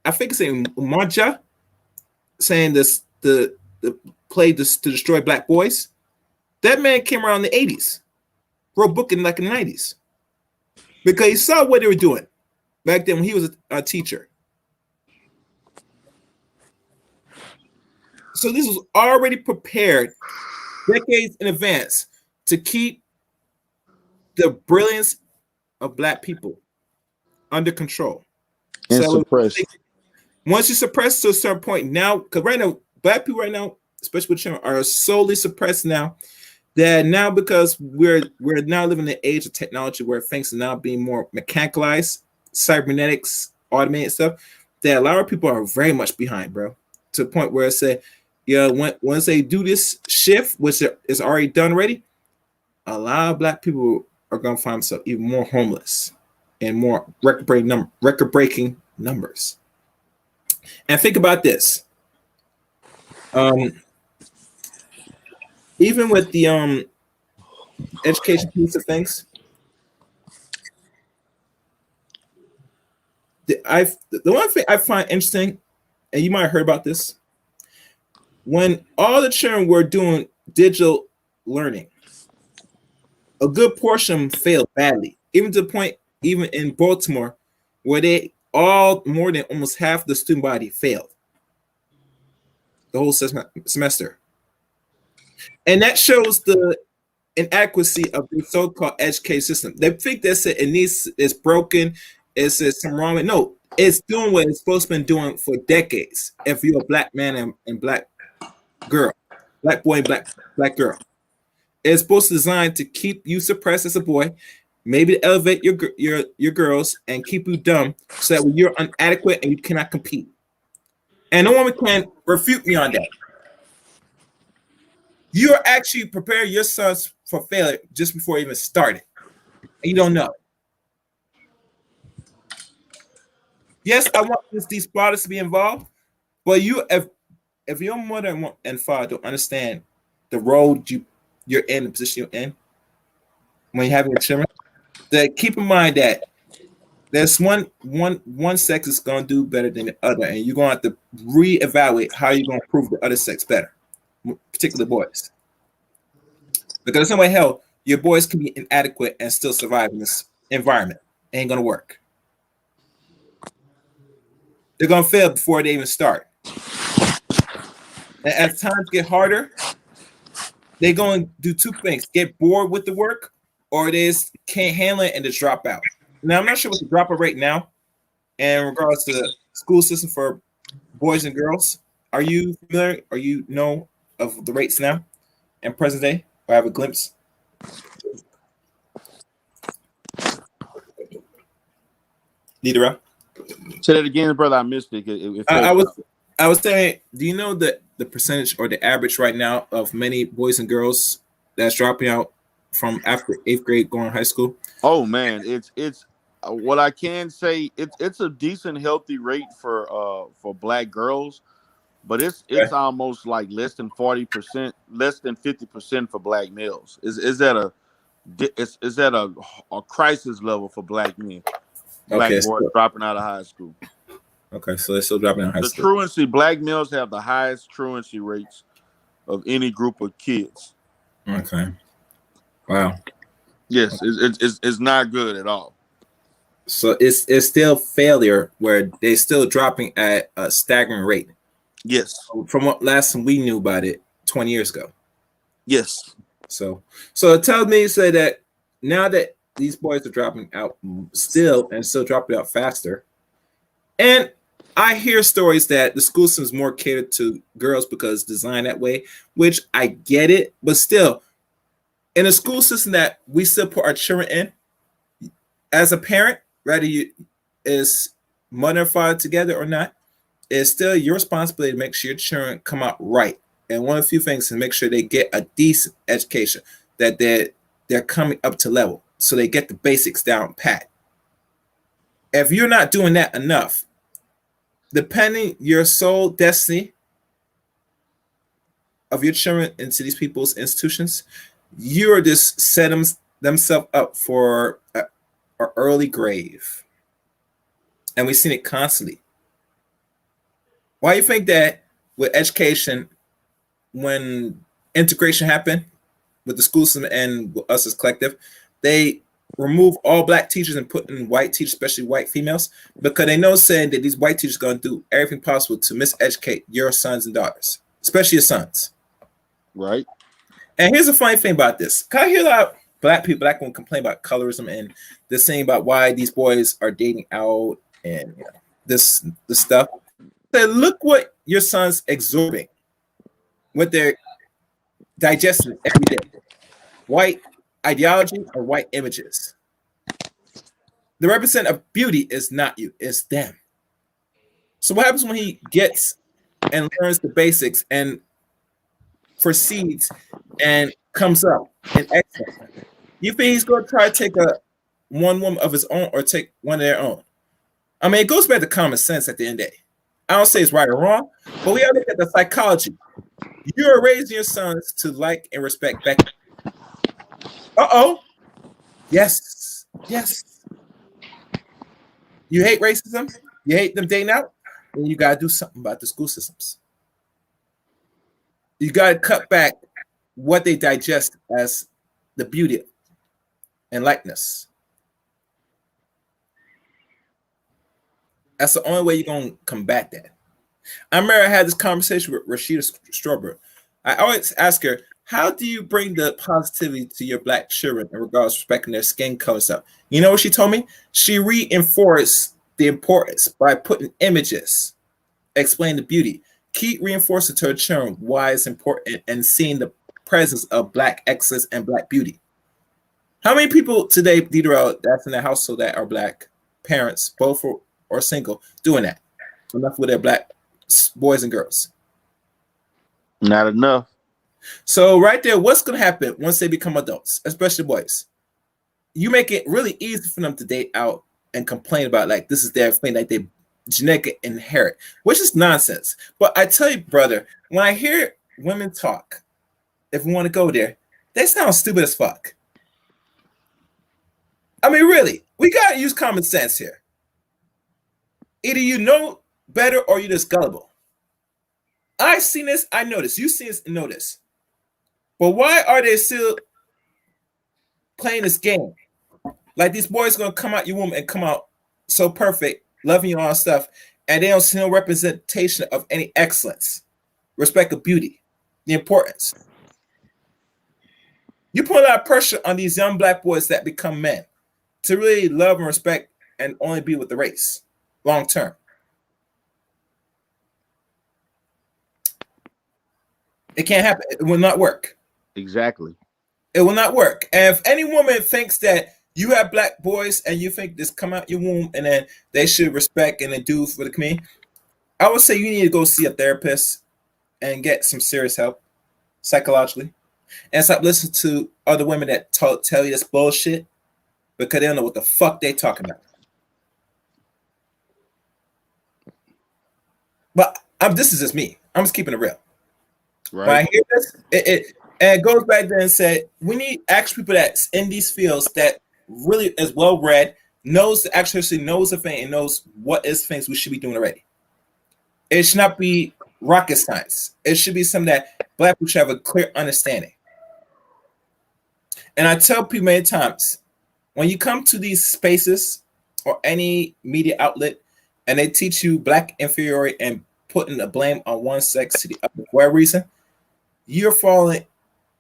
I think it's named Umaja, saying this, the play this to destroy black boys. That man came around in the 80s, wrote a book in like in the 90s. Because he saw what they were doing back then when he was a teacher. So this was already prepared decades in advance to keep the brilliance of black people under control. And So suppressed. once you suppress to a certain point now, because right now, black people right now, especially with children, are solely suppressed now. That now because we're now living in an age of technology where things are now being more mechanicalized, cybernetics, automated stuff, that a lot of people are very much behind, bro. To the point where it said, once they do this shift, which is already done already, a lot of black people are gonna find themselves even more homeless and more record-breaking numbers. And think about this. Even with the education piece of things, the one thing I find interesting, and you might have heard about this, when all the children were doing digital learning, a good portion of them failed badly, even to the point, even in Baltimore, where they all more than almost half the student body failed the whole semester. And that shows the inadequacy of the so-called education system. They think that it's broken, it's something wrong with. No, it's doing what it's supposed to be doing for decades. If you're a black man and black girl, black boy and black girl, it's supposed to design to keep you suppressed as a boy, maybe to elevate your girls and keep you dumb, so that when you're inadequate and you cannot compete. And no one can refute me on that. You're actually preparing your sons for failure just before it even started. And you don't know. Yes, I want these fathers to be involved, but if your mother and father don't understand the road you're in, the position you're in, when you're having your children, then keep in mind that there's one sex is gonna do better than the other, and you're gonna have to reevaluate how you're gonna prove the other sex better, particularly boys. Because in some way, hell, your boys can be inadequate and still survive in this environment. It ain't gonna work. They're gonna fail before they even start. And as times get harder, they're gonna do two things: get bored with the work, or they just can't handle it and just drop out. Now, I'm not sure what the dropout rate now, in regards to the school system for boys and girls. Are you familiar? Or you know of the rates now in present day? Or have a glimpse? D Derrell? Say that again, brother. I missed it. I was saying, do you know the percentage or the average right now of many boys and girls that's dropping out from after 8th grade going to high school? Oh man, it's what I can say. It's a decent, healthy rate for black girls, but it's almost like less than 40%, less than 50% for black males. Is that a crisis level for black men? Black boys dropping out of high school. Okay, so they're still dropping out of high school. The truancy, black males have the highest truancy rates of any group of kids. Okay. Wow. Yes, it's not good at all. So it's still failure where they're still dropping at a staggering rate. Yes. From what last time we knew about it 20 years ago. Yes. So it tells me say that now that these boys are dropping out still dropping out faster. And I hear stories that the school system is more catered to girls because it's designed that way, which I get it, but still, in a school system that we still put our children in, as a parent, whether you is mother and father together or not, it's still your responsibility to make sure your children come out right. And one of the few things is to make sure they get a decent education, that they're coming up to level, so they get the basics down pat. If you're not doing that enough, depending your sole destiny of your children into these people's institutions, you're just setting themselves up for an early grave. And we've seen it constantly. Why do you think that with education, when integration happened with the school system and with us as collective, they remove all black teachers and put in white teachers, especially white females, because they know saying that these white teachers are going to do everything possible to miseducate your sons and daughters, especially your sons. Right. And here's the funny thing about this. I hear a lot of black people, black women complain about colorism and the saying about why these boys are dating out and this stuff. So look what your son's absorbing, what they're digesting every day. White ideology or white images. The representative of beauty is not you, it's them. So what happens when he gets and learns the basics and proceeds and comes up and excellent? You think he's going to try to take one woman of his own or take one of their own? I mean, it goes back to common sense at the end of the day. I don't say it's right or wrong, but we got to look at the psychology. You're raising your sons to like and respect Becky. Yes. You hate racism? You hate them dating out? Then you got to do something about the school systems. You got to cut back what they digest as the beauty and likeness. That's the only way you're going to combat that. I remember I had this conversation with Rashida Strawberry. I always ask her, how do you bring the positivity to your black children in regards to respecting their skin color stuff? You know what she told me? She reinforced the importance by putting images, explain the beauty. Keep reinforcing to her children why it's important and seeing the presence of black excellence and black beauty. How many people today, D Derell, that's in their household that are black parents, both or single, doing that? Enough with their black boys and girls. Not enough. So right there, what's going to happen once they become adults, especially boys? You make it really easy for them to date out and complain about like this is their thing, like they genetic inherit, which is nonsense. But I tell you, brother, when I hear women talk, if we want to go there, they sound stupid as fuck. I mean, really, we got to use common sense here. Either you know better or you're just gullible. I've seen this, I know this. You've seen this and know this. But why are they still playing this game? Like these boys going to come out your womb and come out so perfect, loving you all stuff, and they don't see no representation of any excellence, respect of beauty, the importance. You put a lot of pressure on these young black boys that become men to really love and respect and only be with the race long term. It can't happen. It will not work. Exactly. It will not work. And if any woman thinks that you have black boys and you think this come out your womb and then they should respect and then do for the community, I would say you need to go see a therapist and get some serious help psychologically. And stop listening to other women that tell you this bullshit because they don't know what the fuck they talking about. But this is just me. I'm just keeping it real. Right. When I hear this, it goes back there and said, we need actual people that's in these fields that really is well read, knows the thing and knows what is things we should be doing already. It should not be rocket science. It should be something that black people should have a clear understanding. And I tell people many times, when you come to these spaces or any media outlet and they teach you black inferiority and putting the blame on one sex to the other for a reason, you're falling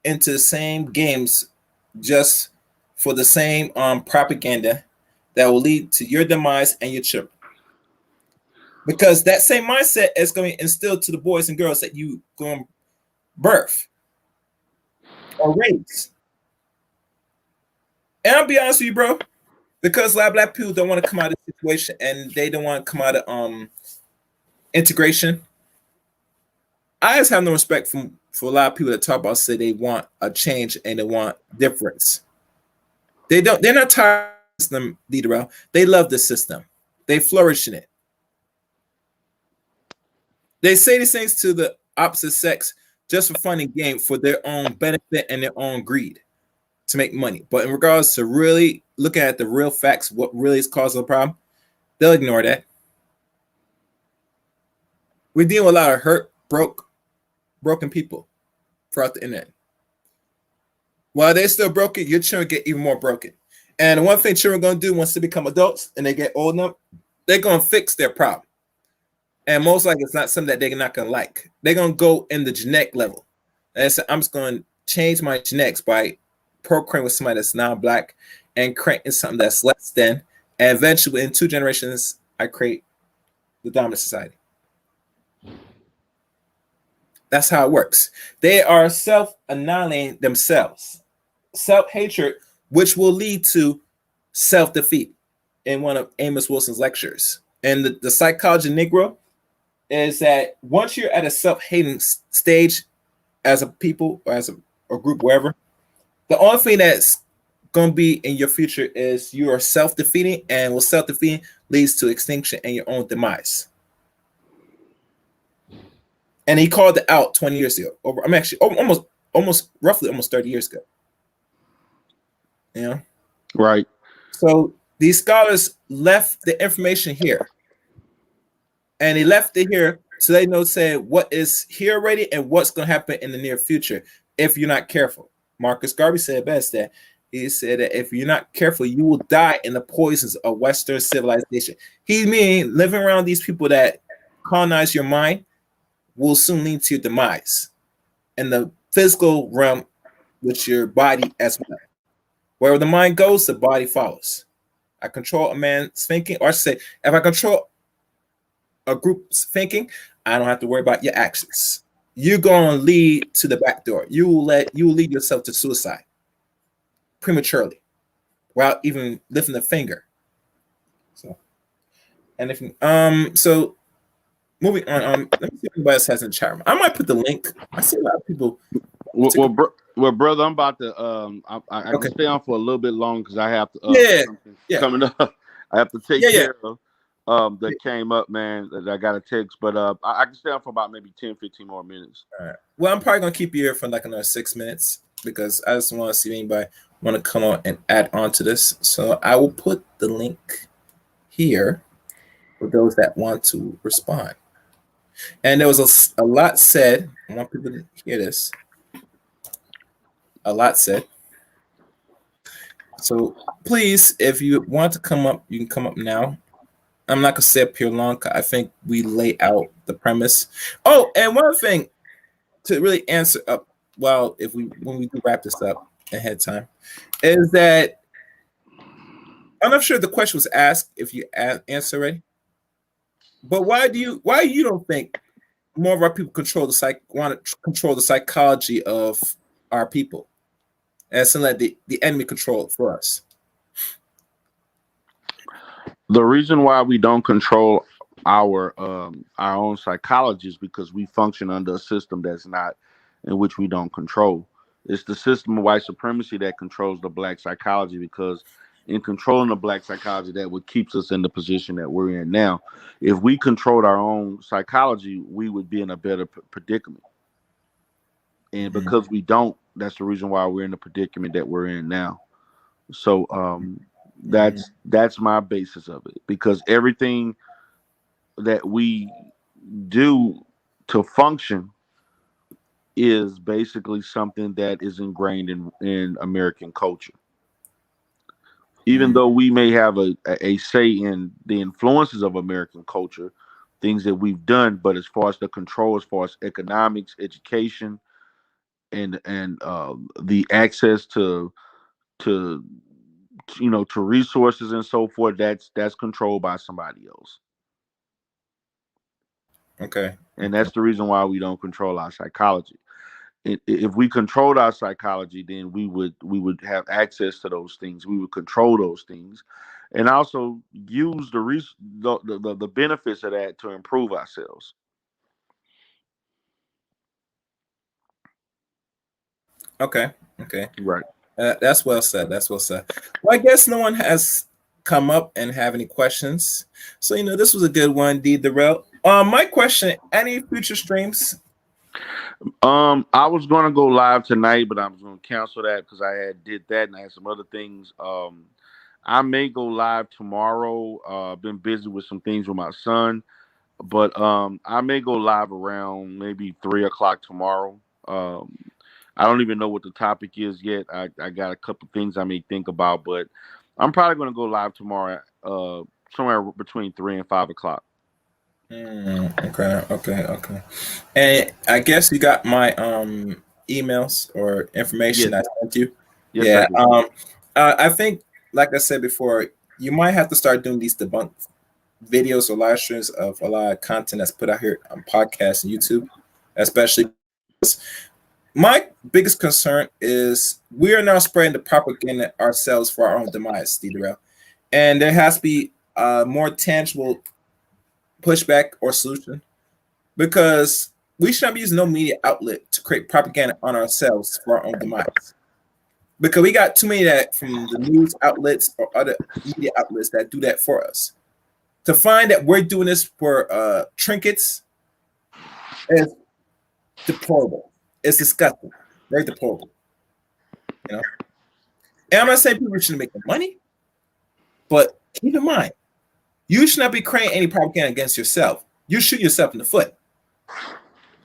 into the same games just for the same propaganda that will lead to your demise and your children. Because that same mindset is going to be instilled to the boys and girls that you going to birth or raise. And I'll be honest with you, bro, because a lot of black people don't want to come out of the situation and they don't want to come out of integration. I just have no respect for a lot of people that talk about say they want a change and they want difference. They're not tired of the system, D Derell. They love the system. They flourish in it. They say these things to the opposite sex just for fun and game for their own benefit and their own greed to make money. But in regards to really looking at the real facts, what really is causing the problem, they'll ignore that. We deal with a lot of hurt, broken people throughout the internet. While they're still broken, your children get even more broken. And the one thing children are going to do once they become adults and they get old enough, they're going to fix their problem. And most likely it's not something that they're not going to like. They're going to go in the genetic level. And so I'm just going to change my genetics by procreating with somebody that's non-black and creating something that's less than, and eventually in 2 generations, I create the dominant society. That's how it works. They are self-annihilating themselves. Self-hatred, which will lead to self-defeat in one of Amos Wilson's lectures. And the psychology negro is that once you're at a self-hating stage as a people or as a group, wherever, the only thing that's going to be in your future is you are self-defeating, and with self-defeating leads to extinction and your own demise. And he called it out 20 years ago. I'm actually roughly almost 30 years ago. Yeah. Right. So these scholars left the information here. And they left it here so they know, say, what is here already and what's going to happen in the near future if you're not careful. Marcus Garvey said best that he said that if you're not careful, you will die in the poisons of Western civilization. He mean living around these people that colonize your mind will soon lead to your demise in the physical realm with your body as well. Wherever the mind goes, the body follows. I control a man's thinking, or I say, if I control a group's thinking, I don't have to worry about your actions. You're going to lead to the back door. You will lead yourself to suicide prematurely without even lifting a finger. So, and if so. Moving on, let me see if anybody else has in the chat room. I might put the link. I see a lot of people. Well, brother, I'm about to. I Okay. can stay on for a little bit long because I have to. Coming up, I have to take care of. That came up, man. That I got a text, but I can stay on for about maybe 10, 15 more minutes. All right. Well, I'm probably gonna keep you here for like another 6 minutes because I just want to see if anybody want to come on and add on to this. So I will put the link here for those that want to respond. And there was a lot said. I want people to hear this. A lot said. So please, if you want to come up, you can come up now. I'm not gonna stay up here long. I think we lay out the premise. Oh, and one thing to really answer up. Well, when we do wrap this up ahead of time, is that I'm not sure the question was asked if you answer already. But why you don't think more of our people want to control the psychology of our people, and so let the enemy control it for us? The reason why we don't control our own psychology is because we function under a system that's not in which we don't control. It's the system of white supremacy that controls the black psychology, because in controlling the black psychology, that what keeps us in the position that we're in now. If we controlled our own psychology, we would be in a better predicament. And because we don't, that's the reason why we're in the predicament that we're in now. So that's my basis of it, because everything that we do to function is basically something that is ingrained in American culture. Even though we may have a say in the influences of American culture, things that we've done, but as far as the control, as far as economics, education, and the access to resources and so forth, that's controlled by somebody else. Okay. And that's the reason why we don't control our psychology. If we controlled our psychology, then we would have access to those things. We would control those things, and also use the benefits of that to improve ourselves. Okay. Right. That's well said. Well, I guess no one has come up and have any questions. So this was a good one, D Derrell. My question: any future streams? I was gonna go live tonight, but I was gonna cancel that because I did that and I had some other things. I may go live tomorrow. Been busy with some things with my son, but I may go live around maybe 3 o'clock tomorrow. I don't even know what the topic is yet. I got a couple things I may think about, but I'm probably gonna go live tomorrow, somewhere between 3 and 5 o'clock. Okay. And I guess you got my emails or information Yes. I sent you? Yes, Yeah. I do. I think, like I said before, you might have to start doing these debunk videos or live streams of a lot of content that's put out here on podcasts and YouTube, especially. My biggest concern is we are now spreading the propaganda ourselves for our own demise, D Derell. And there has to be a more tangible pushback or solution, because we shouldn't be using no media outlet to create propaganda on ourselves for our own demise. Because we got too many that from the news outlets or other media outlets that do that for us. To find that we're doing this for trinkets is deplorable. It's disgusting. Very deplorable. You know? And I'm not saying people shouldn't make the money, but keep in mind, you should not be creating any propaganda against yourself. You shoot yourself in the foot.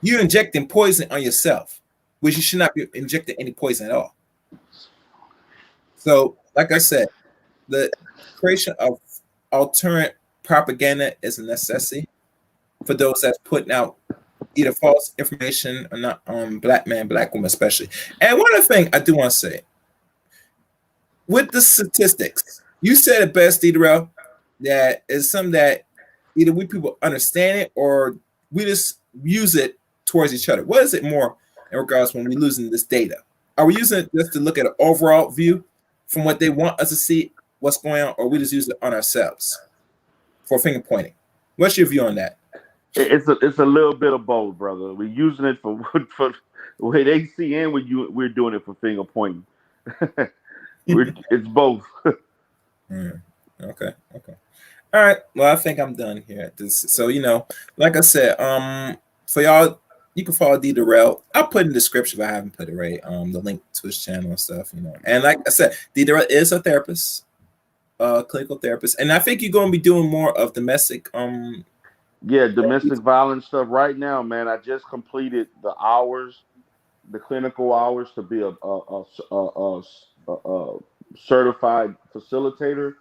You're injecting poison on yourself, which you should not be injecting any poison at all. So, like I said, the creation of alternate propaganda is a necessity for those that's putting out either false information or not on black man, black woman, especially. And one other thing I do want to say, with the statistics, you said it best, D Derell, that is something that either we people understand it or we just use it towards each other. What is it more in regards when we're losing this data? Are we using it just to look at an overall view from what they want us to see, what's going on, or we just use it on ourselves for finger pointing? What's your view on that? It's a little bit of both, brother. We're using it for the way they see, and we're doing it for finger pointing. It's both. Okay. All right. Well, I think I'm done here. So like I said, for y'all, you can follow D Derell. I'll put in the description if I haven't put it right. The link to his channel and stuff. And like I said, D Derell is a therapist, clinical therapist, and I think you're going to be doing more of domestic. Domestic violence stuff. Right now, man, I just completed the clinical hours to be a certified facilitator.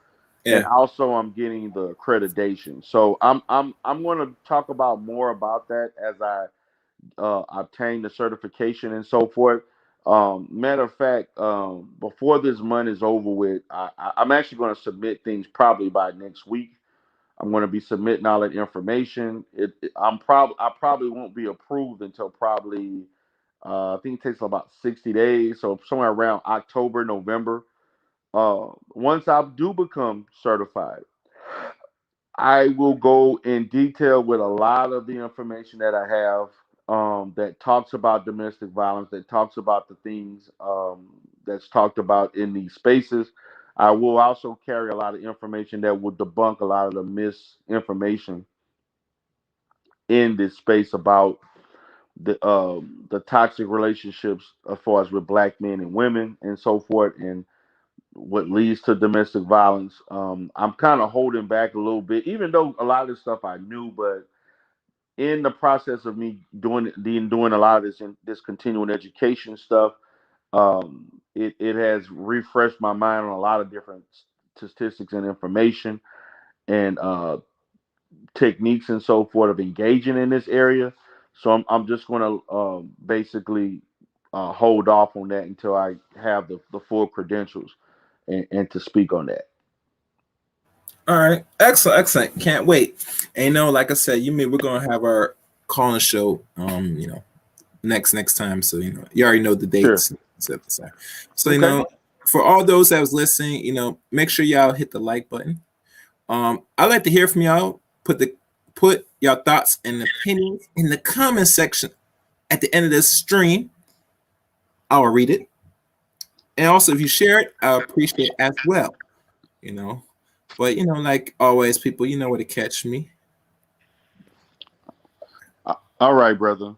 Yeah. And also I'm getting the accreditation. So I'm going to talk about more about that as I obtain the certification and so forth. Matter of fact, before this month is over with, I'm actually going to submit things probably by next week. I'm going to be submitting all that information. I probably won't be approved until probably I think it takes about 60 days, so somewhere around October, November. Once I do become certified, I will go in detail with a lot of the information that I have that talks about domestic violence, that talks about the things that's talked about in these spaces. I will also carry a lot of information that will debunk a lot of the misinformation in this space about the toxic relationships as far as with black men and women and so forth, and what leads to domestic violence. I'm kind of holding back a little bit, even though a lot of this stuff I knew, but in the process of me doing a lot of this continuing education stuff, it has refreshed my mind on a lot of different statistics and information and techniques and so forth of engaging in this area. So I'm just going to basically hold off on that until I have the full credentials and to speak on that. All right, excellent. Can't wait. And like I said, we're gonna have our calling show. Next time. So you already know the dates. Sure. So okay. For all those that was listening, make sure y'all hit the like button. I'd like to hear from y'all. Put your thoughts and opinions in the comment section at the end of this stream. I'll read it. And also, if you share it, I appreciate it as well. But like always, people, you know where to catch me. All right, brother.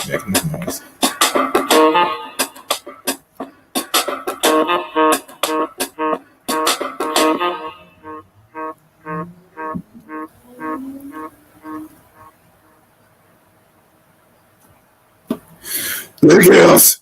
Making this noise. The chaos.